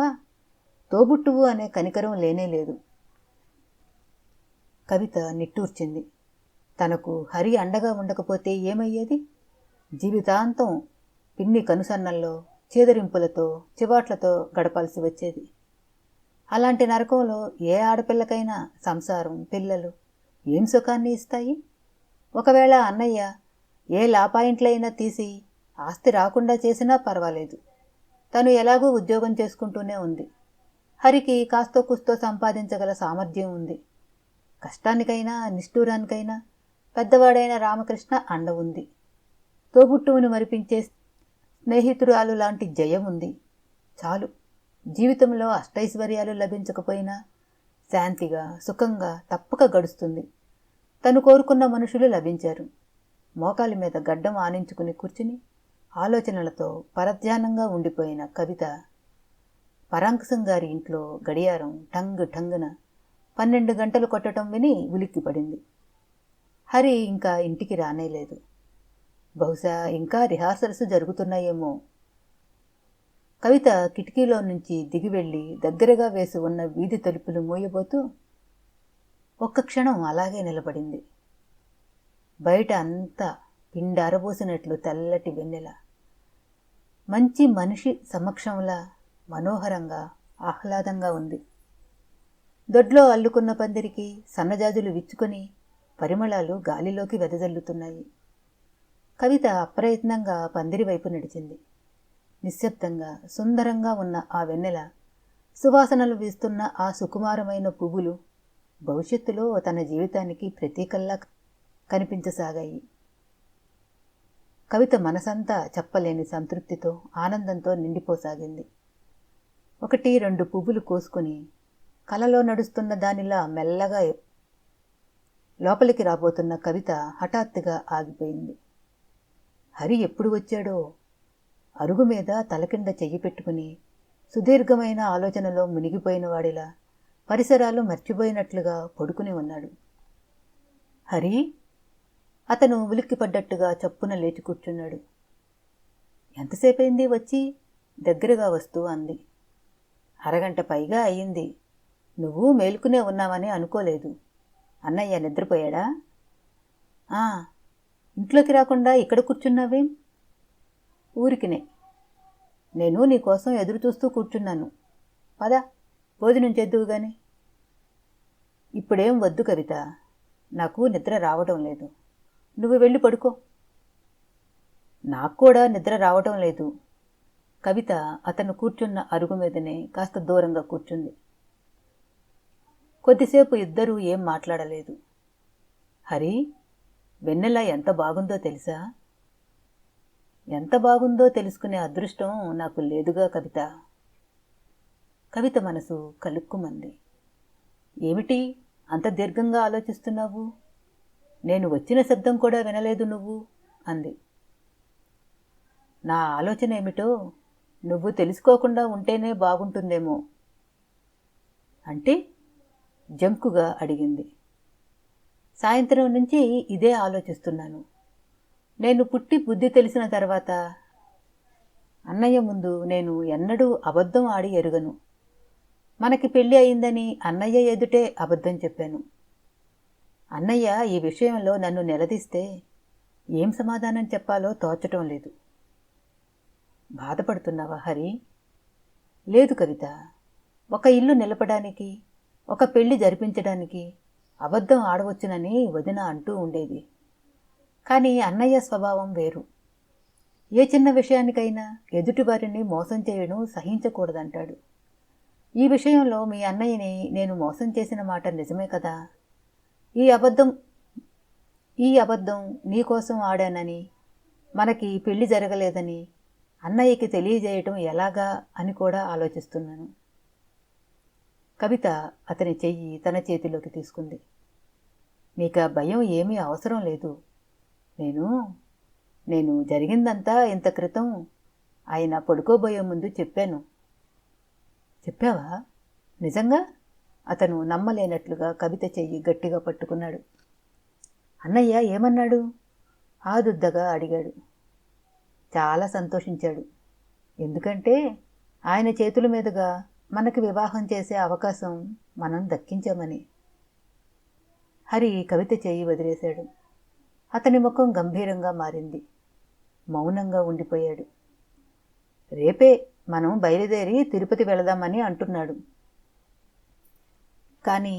తోబుట్టువు అనే కనికరం లేనేలేదు. కవిత నిట్టూర్చింది. తనకు హరి అండగా ఉండకపోతే ఏమయ్యేది? జీవితాంతం పిన్ని కనుసన్నల్లో చేదరింపులతో, చివాట్లతో గడపాల్సి వచ్చేది. అలాంటి నరకంలో ఏ ఆడపిల్లకైనా సంసారం, పిల్లలు ఏం సుఖాన్ని ఇస్తాయి? ఒకవేళ అన్నయ్య ఏ లాపాయింట్లైనా తీసి ఆస్తి రాకుండా చేసినా పర్వాలేదు. తను ఎలాగూ ఉద్యోగం చేసుకుంటూనే ఉంది. హరికి కాస్తో కుస్తో సంపాదించగల సామర్థ్యం ఉంది. కష్టానికైనా నిష్ఠూరానికైనా పెద్దవాడైన రామకృష్ణ అండ ఉంది. తోబుట్టువుని మరిపించే స్నేహితురాలు లాంటి జయం ఉంది. చాలు. జీవితంలో అష్టైశ్వర్యాలు లభించకపోయినా శాంతిగా, సుఖంగా తప్పక గడుస్తుంది. తను కోరుకున్న మనుషులు లభించారు. మోకాలి మీద గడ్డం ఆనించుకుని కూర్చుని ఆలోచనలతో పరధ్యానంగా ఉండిపోయిన కవిత పరాంకుశం గారి ఇంట్లో గడియారం టంగ్ టంగున 12 గంటలు కొట్టడం విని ఉలిక్కిపడింది. హరి ఇంకా ఇంటికి రానేలేదు. బహుశా ఇంకా రిహార్సల్స్ జరుగుతున్నాయేమో. కవిత కిటికీలో నుంచి దిగి వెళ్ళి దగ్గరగా వేసి ఉన్న వీధి తలుపులు మూయబోతూ ఒక్క క్షణం అలాగే నిలబడింది. బయట అంతా పిండారబోసినట్లు తెల్లటి వెన్నెల. మంచి మనిషి సమక్షంలా మనోహరంగా, ఆహ్లాదంగా ఉంది. దొడ్లో అల్లుకున్న పందిరికి సన్నజాజులు విచ్చుకొని పరిమళాలు గాలిలోకి వెదజల్లుతున్నాయి. కవిత అప్రయత్నంగా పందిరి వైపు నడిచింది. నిశ్శబ్దంగా సుందరంగా ఉన్న ఆ వెన్నెల, సువాసనలు వీస్తున్న ఆ సుకుమారమైన పువ్వులు భవిష్యత్తులో తన జీవితానికి ప్రతీకల్లా కనిపించసాగాయి. కవిత మనసంతా చెప్పలేని సంతృప్తితో, ఆనందంతో నిండిపోసాగింది. 1-2 పువ్వులు కోసుకుని కలలో నడుస్తున్న దానిలా మెల్లగా లోపలికి రాబోతున్న కవిత హఠాత్తుగా ఆగిపోయింది. హరి ఎప్పుడు వచ్చాడో? అరుగు మీద తలకింద చెయ్యి పెట్టుకుని సుదీర్ఘమైన ఆలోచనలో మునిగిపోయిన వాడిలా పరిసరాలు మర్చిపోయినట్లుగా పడుకుని ఉన్నాడు. హరి? అతను ఉలిక్కిపడ్డట్టుగా చప్పున లేచి కూర్చున్నాడు. ఎంతసేపయింది వచ్చి? దగ్గరగా వస్తూ అంది. అరగంట పైగా అయ్యింది. నువ్వు మేలుకునే ఉన్నావని అనుకోలేదు. అన్నయ్య నిద్రపోయాడా? ఇంట్లోకి రాకుండా ఇక్కడ కూర్చున్నావేం? ఊరికినే. నేను నీకోసం ఎదురు చూస్తూ కూర్చున్నాను. పద, భోజనం చేద్దువు గాని. ఇప్పుడేం వద్దు కవిత, నాకు నిద్ర రావటం లేదు. నువ్వు వెళ్ళి పడుకో. నాకు కూడా నిద్ర రావటం లేదు. కవిత అతను కూర్చున్న అరుగు మీదనే కాస్త దూరంగా కూర్చుంది. కొద్దిసేపు ఇద్దరూ ఏం మాట్లాడలేదు. హరి, వెన్నెల ఎంత బాగుందో తెలుసా? ఎంత బాగుందో తెలుసుకునే అదృష్టం నాకు లేదుగా కవిత. కవిత మనసు కలుక్కుమంది. ఏమిటి అంత దీర్ఘంగా ఆలోచిస్తున్నావు? నేను వచ్చిన శబ్దం కూడా వినలేదు నువ్వు అంది. నా ఆలోచన ఏమిటో నువ్వు తెలుసుకోకుండా ఉంటేనే బాగుంటుందేమో. అంటే? జంకుగా అడిగింది. సాయంత్రం నుంచి ఇదే ఆలోచిస్తున్నాను. నేను పుట్టి బుద్ధి తెలిసిన తర్వాత అన్నయ్య ముందు నేను ఎన్నడూ అబద్ధం ఆడి ఎరుగను. మనకి పెళ్ళి అయిందని అన్నయ్య ఎదుటే అబద్ధం చెప్పాను. అన్నయ్య ఈ విషయంలో నన్ను నిలదీస్తే ఏం సమాధానం చెప్పాలో తోచటం లేదు. బాధపడుతున్నావా హరి? లేదు కవిత. ఒక ఇల్లు నిలపడానికి, ఒక పెళ్లి జరిపించడానికి అబద్ధం ఆడవచ్చునని వదిన అంటూ ఉండేది. కానీ అన్నయ్య స్వభావం వేరు. ఏ చిన్న విషయానికైనా ఎదుటివారిని మోసం చేయడం సహించకూడదంటాడు. ఈ విషయంలో మీ అన్నయ్యని నేను మోసం చేసిన మాట నిజమే కదా. ఈ అబద్ధం నీకోసం ఆడానని, మనకి పెళ్లి జరగలేదని అన్నయ్యకి తెలియజేయటం ఎలాగా అని కూడా ఆలోచిస్తున్నాను. కవిత అతని చెయ్యి తన చేతిలోకి తీసుకుంది. నీకు ఆ భయం ఏమీ అవసరం లేదు. నేను జరిగిందంతా ఇంత క్రితం ఆయన పడుకోబోయే ముందు చెప్పాను. చెప్పావా? నిజంగా? అతను నమ్మలేనట్లుగా కవిత చెయ్యి గట్టిగా పట్టుకున్నాడు. అన్నయ్య ఏమన్నాడు? ఆదుద్దగా అడిగాడు. చాలా సంతోషించాడు. ఎందుకంటే ఆయన చేతుల మీదుగా మనకి వివాహం చేసే అవకాశం మనం దక్కించామని. హరి కవిత చెయ్యి వదిలేశాడు. అతని ముఖం గంభీరంగా మారింది. మౌనంగా ఉండిపోయాడు. రేపే మనం బయలుదేరి తిరుపతి వెళదామని అంటున్నాడు. కానీ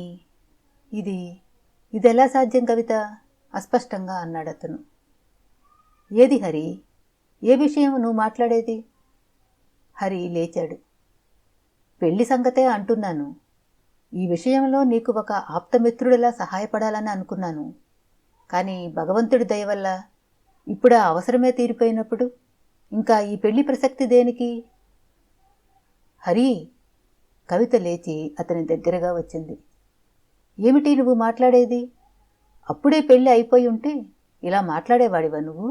ఇదెలా సాధ్యం కవిత? అస్పష్టంగా అన్నాడు అతను. ఏది హరి? ఏ విషయం నువ్వు మాట్లాడేది? హరి లేచాడు. పెళ్లి సంగతే అంటున్నాను. ఈ విషయంలో నీకు ఒక ఆప్తమిత్రుడిలా సహాయపడాలని అనుకున్నాను. కానీ భగవంతుడి దయ వల్ల ఇప్పుడు ఆ అవసరమే తీరిపోయినప్పుడు ఇంకా ఈ పెళ్లి ప్రసక్తి దేనికి? హరి! కవిత లేచి అతని దగ్గరగా వచ్చింది. ఏమిటి నువ్వు మాట్లాడేది? అప్పుడే పెళ్లి అయిపోయి ఉంటే ఇలా మాట్లాడేవాడివా నువ్వు?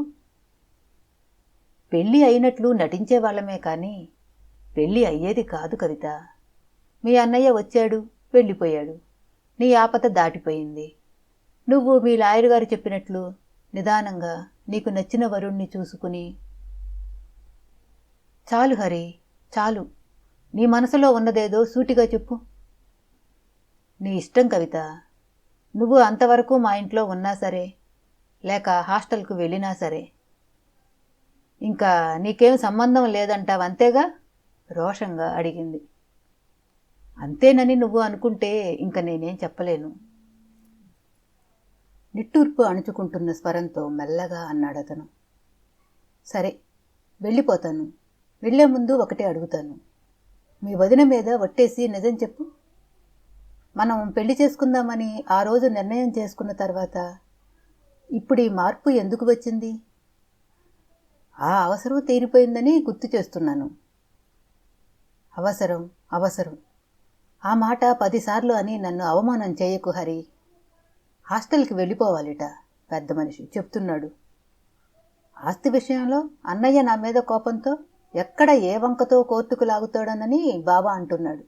పెళ్లి అయినట్లు నటించేవాళ్లమే కానీ పెళ్లి అయ్యేది కాదు కవిత. మీ అన్నయ్య వచ్చాడు, వెళ్ళిపోయాడు. నీ ఆపద దాటిపోయింది. నువ్వు మీ లాయరు గారు చెప్పినట్లు నిదానంగా నీకు నచ్చిన వరుణ్ణి చూసుకుని. చాలు హరి, చాలు. నీ మనసులో ఉన్నదేదో సూటిగా చెప్పు. నీ ఇష్టం కవిత. నువ్వు అంతవరకు మా ఇంట్లో ఉన్నా సరే, లేక హాస్టల్కు వెళ్ళినా సరే. ఇంకా నీకేం సంబంధం లేదంటావంతేగా? రోషంగా అడిగింది. అంతేనని నువ్వు అనుకుంటే ఇంక నేనేం చెప్పలేను. నిట్టూర్పు అణుచుకుంటున్న స్వరంతో మెల్లగా అన్నాడతను. సరే, వెళ్ళిపోతాను. వెళ్లే ముందు ఒకటే అడుగుతాను. మీ వదిన మీద ఒట్టేసి నిజం చెప్పు. మనం పెళ్లి చేసుకుందామని ఆ రోజు నిర్ణయం చేసుకున్న తర్వాత ఇప్పుడు ఈ మార్పు ఎందుకు వచ్చింది? ఆ అవసరం తీరిపోయిందని గుర్తు చేస్తున్నాను. అవసరం అవసరం ఆ మాట 10 సార్లు అని నన్ను అవమానం చేయకు హరి. హాస్టల్కి వెళ్ళిపోవాలిట పెద్ద మనిషి చెప్తున్నాడు. ఆస్తి విషయంలో అన్నయ్య నా మీద కోపంతో ఎక్కడ ఏ వంకతో కోర్టుకు లాగుతాడనని బాబా అంటున్నాడు.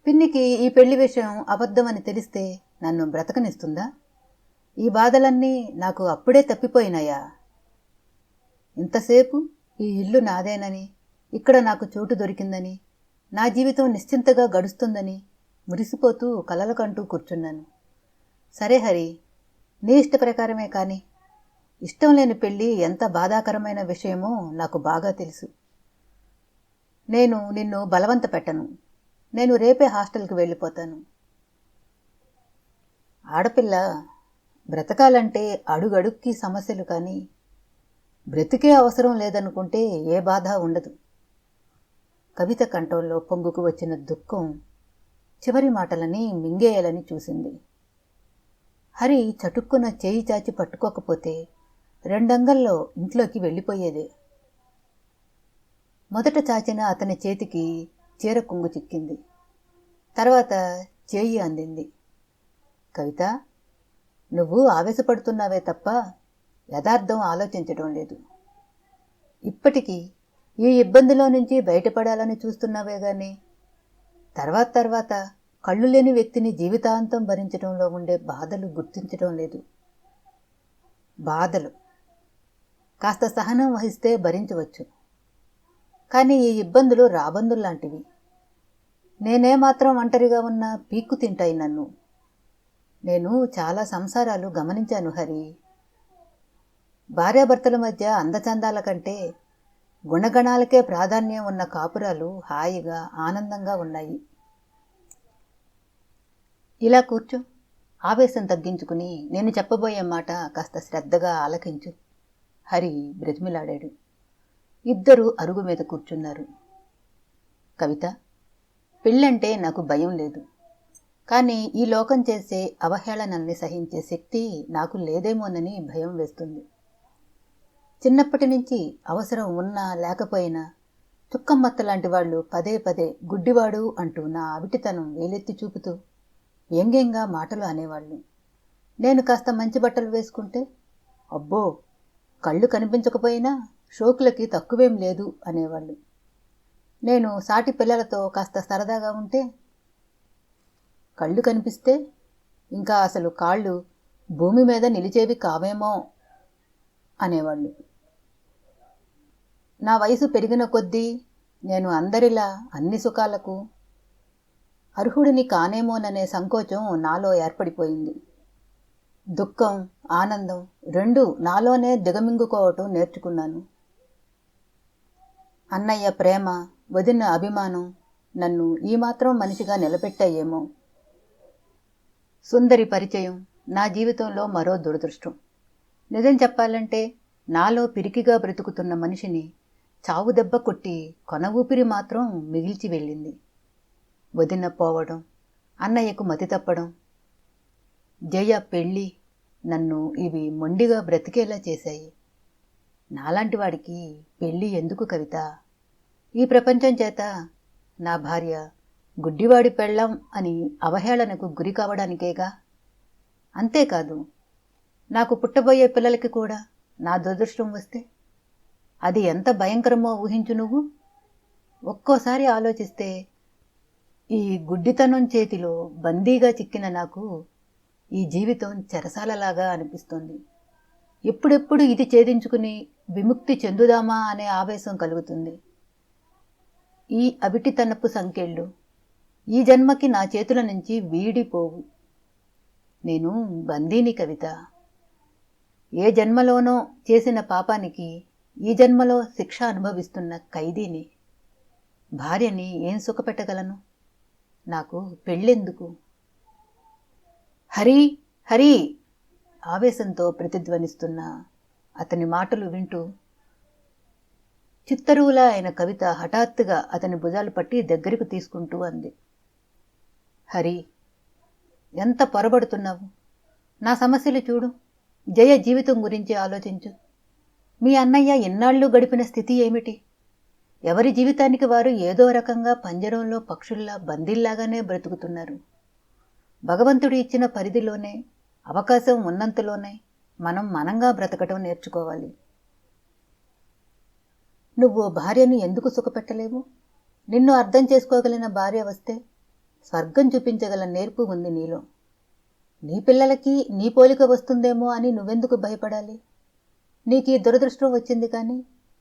పిన్నికి ఈ పెళ్లి విషయం అబద్ధమని తెలిస్తే నన్ను బ్రతకనిస్తుందా? ఈ బాధలన్నీ నాకు అప్పుడే తప్పిపోయినాయా? ఇంతసేపు ఈ ఇల్లు నాదేనని, ఇక్కడ నాకు చోటు దొరికిందని, నా జీవితం నిశ్చింతగా గడుస్తుందని మురిసిపోతూ కలలకంటూ కూర్చున్నాను. సరే హరి, నీ ఇష్ట ప్రకారమే కానీ ఇష్టం లేని పెళ్ళి ఎంత బాధాకరమైన విషయమో నాకు బాగా తెలుసు. నేను నిన్ను బలవంత పెట్టను. నేను రేపే హాస్టల్కి వెళ్ళిపోతాను. ఆడపిల్ల బ్రతకాలంటే అడుగడుక్కి సమస్యలు కానీ బ్రతికే అవసరం లేదనుకుంటే ఏ బాధ ఉండదు. కవిత కంఠంలో పొంగుకు వచ్చిన దుఃఖం చివరి మాటలని మింగేయాలని చూసింది. హరి చటుక్కున చేయి చాచి పట్టుకోకపోతే రెండంగల్లో ఇంట్లోకి వెళ్ళిపోయేదే. మొదట చాచిన అతని చేతికి చీర కొంగు చిక్కింది. తర్వాత చేయి అందింది. కవిత, నువ్వు ఆవేశపడుతున్నావే తప్ప యథార్థం ఆలోచించడం లేదు. ఇప్పటికీ ఈ ఇబ్బందిలో నుంచి బయటపడాలని చూస్తున్నావే గాని తర్వాత కళ్ళు లేని వ్యక్తిని జీవితాంతం భరించడంలో ఉండే బాధలు గుర్తించడం లేదు. బాధలు కాస్త సహనం వహిస్తే భరించవచ్చు. కానీ ఈ ఇబ్బందులు రాబందుల్లాంటివి. నేనేమాత్రం ఒంటరిగా ఉన్నా పీక్కు తింటాయి నన్ను. నేను చాలా సంసారాలు గమనించాను హరి. భార్యాభర్తల మధ్య అందచందాల కంటే గుణగణాలకే ప్రాధాన్యం ఉన్న కాపురాలు హాయిగా ఆనందంగా ఉన్నాయి. ఇలా కూర్చో, ఆవేశం తగ్గించుకుని నేను చెప్పబోయే మాట కాస్త శ్రద్ధగా ఆలకించు హరి బ్రతిమిలాడాడు. ఇద్దరూ అరుగు మీద కూర్చున్నారు. కవిత, పెళ్ళంటే నాకు భయం లేదు. కానీ ఈ లోకం చేసే అవహేళనల్ని సహించే శక్తి నాకు లేదేమోనని భయం వేస్తుంది. చిన్నప్పటి నుంచి అవసరం ఉన్నా లేకపోయినా చుక్కమ్మత్త లాంటి వాళ్ళు పదే పదే గుడ్డివాడు అంటూ నా అవిటితనం వేలెత్తి చూపుతూ వ్యంగ్యంగా మాటలు అనేవాళ్ళు. నేను కాస్త మంచి బట్టలు వేసుకుంటే అబ్బో, కళ్ళు కనిపించకపోయినా షోకులకి తక్కువేం లేదు అనేవాళ్ళు. నేను సాటి పిల్లలతో కాస్త సరదాగా ఉంటే కళ్ళు కనిపిస్తే ఇంకా అసలు కాళ్ళు భూమి మీద నిలిచేవి కావేమో అనేవాళ్ళు. నా వయసు పెరిగిన కొద్దీ నేను అందరిలా అన్ని సుఖాలకు అర్హుడిని కానేమోననే సంకోచం నాలో ఏర్పడిపోయింది. దుఃఖం, ఆనందం రెండూ నాలోనే దిగమింగుకోవటం నేర్చుకున్నాను. అన్నయ్య ప్రేమ, వదిన అభిమానం నన్ను ఈ మాత్రం మనిషిగా నిలబెట్టాయేమో. సుందరి పరిచయం నా జీవితంలో మరో దురదృష్టం. నిజం చెప్పాలంటే నాలో పిరికిగా బ్రతుకుతున్న మనిషిని చావు దెబ్బ కొట్టి కొన ఊపిరి మాత్రం మిగిల్చి వెళ్ళింది. వదిన పోవడం, అన్నయ్యకు మతి తప్పడం, జయ పెళ్ళి నన్ను ఇవి మొండిగా బ్రతికేలా చేశాయి. నాలాంటి వాడికి పెళ్ళి ఎందుకు కవిత? ఈ ప్రపంచం చేత నా భార్య గుడ్డివాడి పెళ్ళాం అని అవహేళనకు గురి కావడానికేగా. అంతేకాదు, నాకు పుట్టబోయే పిల్లలకి కూడా నా దురదృష్టం వస్తే అది ఎంత భయంకరమో ఊహించు నువ్వు. ఒక్కోసారి ఆలోచిస్తే ఈ గుడ్డితనం చేతిలో బందీగా చిక్కిన నాకు ఈ జీవితం చెరసాలలాగా అనిపిస్తుంది. ఎప్పుడెప్పుడు ఇది ఛేదించుకుని విముక్తి చెందుదామా అనే ఆవేశం కలుగుతుంది. ఈ అవిటితనపు సంకెళ్ళు ఈ జన్మకి నా చేతుల నుంచి వీడిపోవు. నేను బందీని కవిత. ఏ జన్మలోనో చేసిన పాపానికి ఈ జన్మలో శిక్ష అనుభవిస్తున్న ఖైదీని. భార్యని ఏం సుఖపెట్టగలను? నాకు పెళ్ళెందుకు? హరి, హరి ఆవేశంతో ప్రతిధ్వనిస్తున్న అతని మాటలు వింటూ చిత్తరువులా అయిన కవిత హఠాత్తుగా అతని భుజాలు పట్టి దగ్గరకు తీసుకుంటూ అంది. హరి, ఎంత పొరబడుతున్నావు? నా సమస్యలు చూడు. జయ జీవితం గురించి ఆలోచించు. మీ అన్నయ్య ఎన్నాళ్ళు గడిపిన స్థితి ఏమిటి? ఎవరి జీవితానికి వారు ఏదో రకంగా పంజరంలో పక్షుల్లా బందీల్లాగానే బ్రతుకుతున్నారు. భగవంతుడు ఇచ్చిన పరిధిలోనే, అవకాశం ఉన్నంతలోనే మనం మనంగా బ్రతకటం నేర్చుకోవాలి. నువ్వు భార్యను ఎందుకు సుఖపెట్టలేవు? నిన్ను అర్థం చేసుకోగలిగిన భార్య వస్తే స్వర్గం చూపించగల నేర్పు ఉంది నీలో. నీ పిల్లలకి నీ పోలిక వస్తుందేమో అని నువ్వెందుకు భయపడాలి? నీకు ఈ దురదృష్టం వచ్చింది కానీ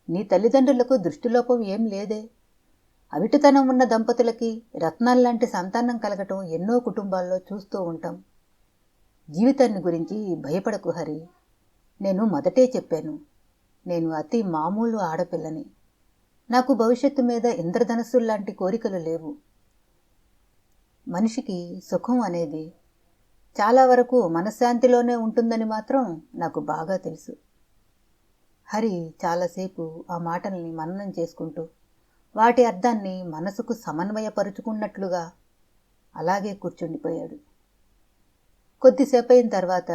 నీ తల్లిదండ్రులకు దృష్టిలోపం ఏం లేదే. అవిటితనం ఉన్న దంపతులకి రత్నాల్లాంటి సంతానం కలగటం ఎన్నో కుటుంబాల్లో చూస్తూ ఉంటాం. జీవితాన్ని గురించి భయపడకు హరి. నేను మొదటే చెప్పాను, నేను అతి మామూలు ఆడపిల్లని. నాకు భవిష్యత్తు మీద ఇంద్రధనస్సుల్లాంటి కోరికలు లేవు. మనిషికి సుఖం అనేది చాలా వరకు మనశ్శాంతిలోనే ఉంటుందని మాత్రం నాకు బాగా తెలుసు. హరి చాలాసేపు ఆ మాటల్ని మననం చేసుకుంటూ వాటి అర్థాన్ని మనసుకు సమన్వయపరుచుకున్నట్లుగా అలాగే కూర్చుండిపోయాడు. కొద్దిసేపు అయిన తర్వాత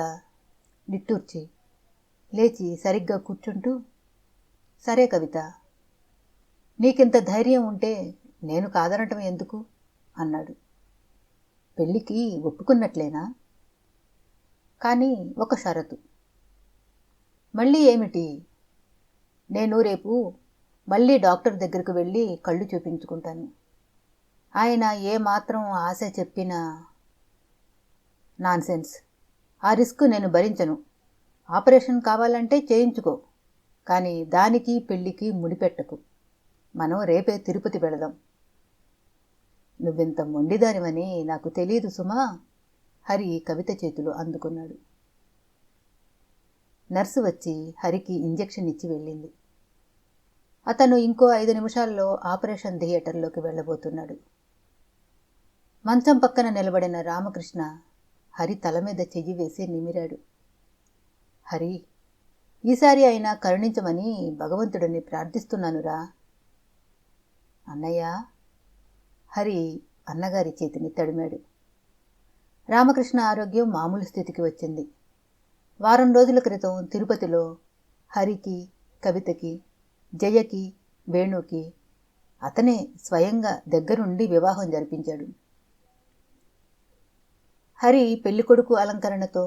నిట్టూర్చి లేచి సరిగ్గా కూర్చుంటూ, సరే కవిత, నీకింత ధైర్యం ఉంటే నేను కాదనటం ఎందుకు అన్నాడు. పెళ్ళికి ఒప్పుకున్నట్లేనా? కానీ ఒక షరతు. మళ్ళీ ఏమిటి? నేను రేపు మళ్ళీ డాక్టర్ దగ్గరకు వెళ్ళి కళ్ళు చూపించుకుంటాను. ఆయన ఏమాత్రం ఆశ చెప్పినా నాన్సెన్స్. ఆ రిస్క్ నేను భరించను. ఆపరేషన్ కావాలంటే చేయించుకో, కానీ దానికి పెళ్ళికి ముడిపెట్టకు. మనం రేపే తిరుపతి వెళదాం. నువ్వింత మొండిదానివని నాకు తెలియదు సుమా. హరి కవిత చేతులు అందుకున్నాడు. నర్సు వచ్చి హరికి ఇంజెక్షన్ ఇచ్చి వెళ్ళింది. అతను ఇంకో 5 నిమిషాల్లో ఆపరేషన్ థియేటర్లోకి వెళ్ళబోతున్నాడు. మంచం పక్కన నిలబడిన రామకృష్ణ హరి తల మీద చెయ్యి వేసి నిమిరాడు. హరి, ఈసారి అయినా కరుణించమని భగవంతుడిని ప్రార్థిస్తున్నానురా. అన్నయ్య. హరి అన్నగారి చేతిని తడిమాడు. రామకృష్ణ ఆరోగ్యం మామూలు స్థితికి వచ్చింది. వారం రోజుల క్రితం తిరుపతిలో హరికి, కవితకి, జయకి, వేణుకి అతనే స్వయంగా దగ్గరుండి వివాహం జరిపించాడు. హరి పెళ్ళికొడుకు అలంకరణతో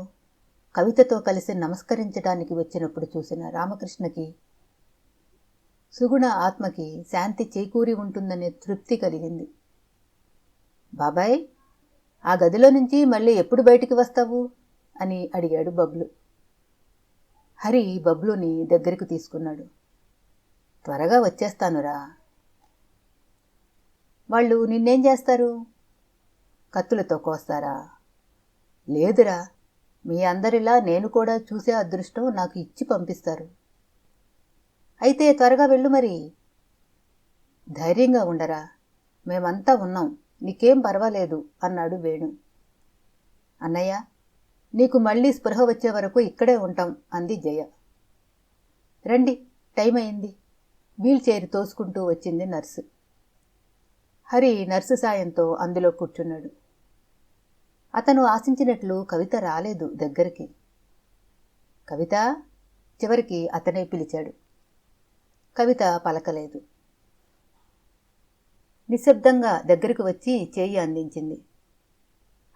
కవితతో కలిసి నమస్కరించడానికి వచ్చినప్పుడు చూసిన రామకృష్ణకి సుగుణ ఆత్మకి శాంతి చేకూరి ఉంటుందనే తృప్తి కలిగింది. బాబాయ్, ఆ గదిలో నుంచి మళ్ళీ ఎప్పుడు బయటికి వస్తావు అని అడిగాడు బబ్లు. హరి బబ్లుని దగ్గరికి తీసుకున్నాడు. త్వరగా వచ్చేస్తానురా. వాళ్ళు నిన్నేం చేస్తారు? కత్తులతో కోస్తారా? లేదురా, మీ అందరిలా నేను కూడా చూసే అదృష్టం నాకు ఇచ్చి పంపిస్తారు. అయితే త్వరగా వెళ్ళు మరి. ధైర్యంగా ఉండరా, మేమంతా ఉన్నాం, నీకేం పర్వాలేదు అన్నాడు వేణు. అన్నయ్య, నీకు మళ్ళీ స్పృహ వచ్చే వరకు ఇక్కడే ఉంటాం అంది జయ. రండి, టైం అయింది. వీల్ చైర్ తోసుకుంటూ వచ్చింది నర్సు. హరి నర్సు సాయంతో అందులో కూర్చున్నాడు. అతను ఆశించినట్లు కవిత రాలేదు దగ్గరికి. కవిత, చివరికి అతనే పిలిచాడు. కవిత పలకలేదు. నిశ్శబ్దంగా దగ్గరకు వచ్చి చేయి అందించింది.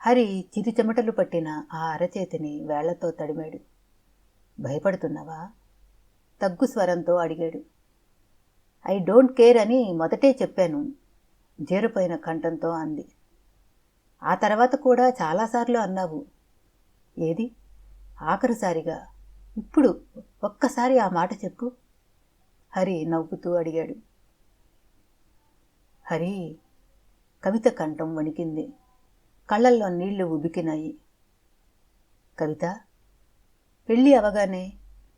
హరి చిరు చెమటలు పట్టిన ఆ అరచేతిని వేళ్లతో తడిమాడు. భయపడుతున్నావా? తగ్గు స్వరంతో అడిగాడు. ఐ డోంట్ కేర్ అని మొదటే చెప్పాను, జేరుపోయిన కంఠంతో అంది. ఆ తర్వాత కూడా చాలాసార్లు అన్నావు. ఏది? ఆఖరిసారిగా ఇప్పుడు ఒక్కసారి ఆ మాట చెప్పు. హరి నవ్వుతూ అడిగాడు. హరి, కవిత కంఠం వణికింది. కళ్ళల్లో నీళ్లు ఉబికినాయి. కవిత, పెళ్ళి అవగానే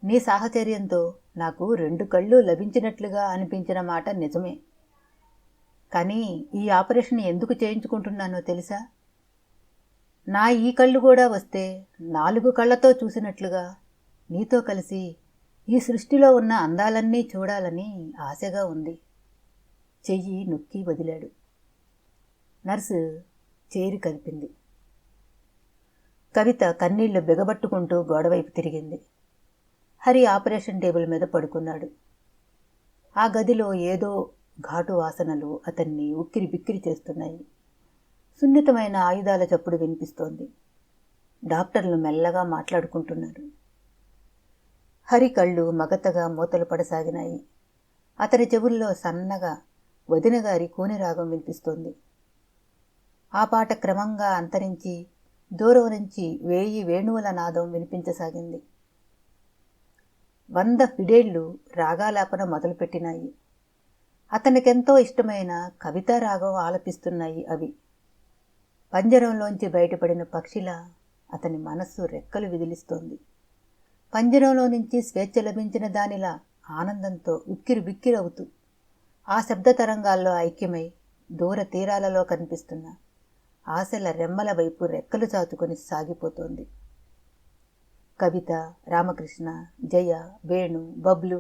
నీ సాహచర్యంతో నాకు 2 కళ్ళు లభించినట్లుగా అనిపించిన మాట నిజమే. కానీ ఈ ఆపరేషన్ ఎందుకు చేయించుకుంటున్నానో తెలుసా? నా ఈ కళ్ళు కూడా వస్తే 4 కళ్ళతో చూసినట్లుగా నీతో కలిసి ఈ సృష్టిలో ఉన్న అందాలన్నీ చూడాలని ఆశగా ఉంది. చెయ్యి నొక్కి వదిలాడు. నర్సు చేరి కదిపింది. కవిత కన్నీళ్లు బిగబట్టుకుంటూ గోడవైపు తిరిగింది. హరి ఆపరేషన్ టేబుల్ మీద పడుకున్నాడు. ఆ గదిలో ఏదో ఘాటు వాసనలు అతన్ని ఉక్కిరి బిక్కిరి చేస్తున్నాయి. సున్నితమైన ఆయుధాల చప్పుడు వినిపిస్తోంది. డాక్టర్లు మెల్లగా మాట్లాడుకుంటున్నారు. హరి కళ్ళు మగతగా మూతలు పడసాగినాయి. అతని చెవుల్లో సన్నగా వదినగారి కూనిరాగం వినిపిస్తోంది. ఆ పాట క్రమంగా అంతరించి దూరం నుంచి 1000 వేణువుల నాదం వినిపించసాగింది. 100 ఫిడేళ్లు రాగాలాపన మొదలుపెట్టినాయి. అతనికెంతో ఇష్టమైన కవితా రాగం ఆలపిస్తున్నాయి అవి. పంజరంలోంచి బయటపడిన పక్షిలా అతని మనస్సు రెక్కలు విదిలిస్తోంది. పంజరంలో నుంచి స్వేచ్ఛ లభించిన దానిలా ఆనందంతో ఉక్కిరి బిక్కిరవుతూ ఆ శబ్ద తరంగాల్లో ఐక్యమై దూర తీరాలలో కనిపిస్తున్న ఆశల రెమ్మల వైపు రెక్కలు చాచుకొని సాగిపోతోంది. కవిత, రామకృష్ణ, జయ, వేణు, బబ్లు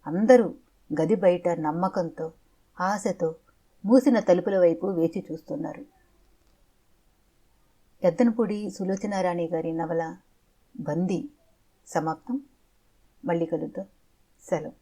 అందరూ గది బయట నమ్మకంతో, ఆశతో మూసిన తలుపుల వైపు వేచి చూస్తున్నారు. ఎద్దనపూడి సులోచనారాణి గారి నవల బందీ సమాప్తం. మళ్ళీ కలుద్దాం. సెలవు.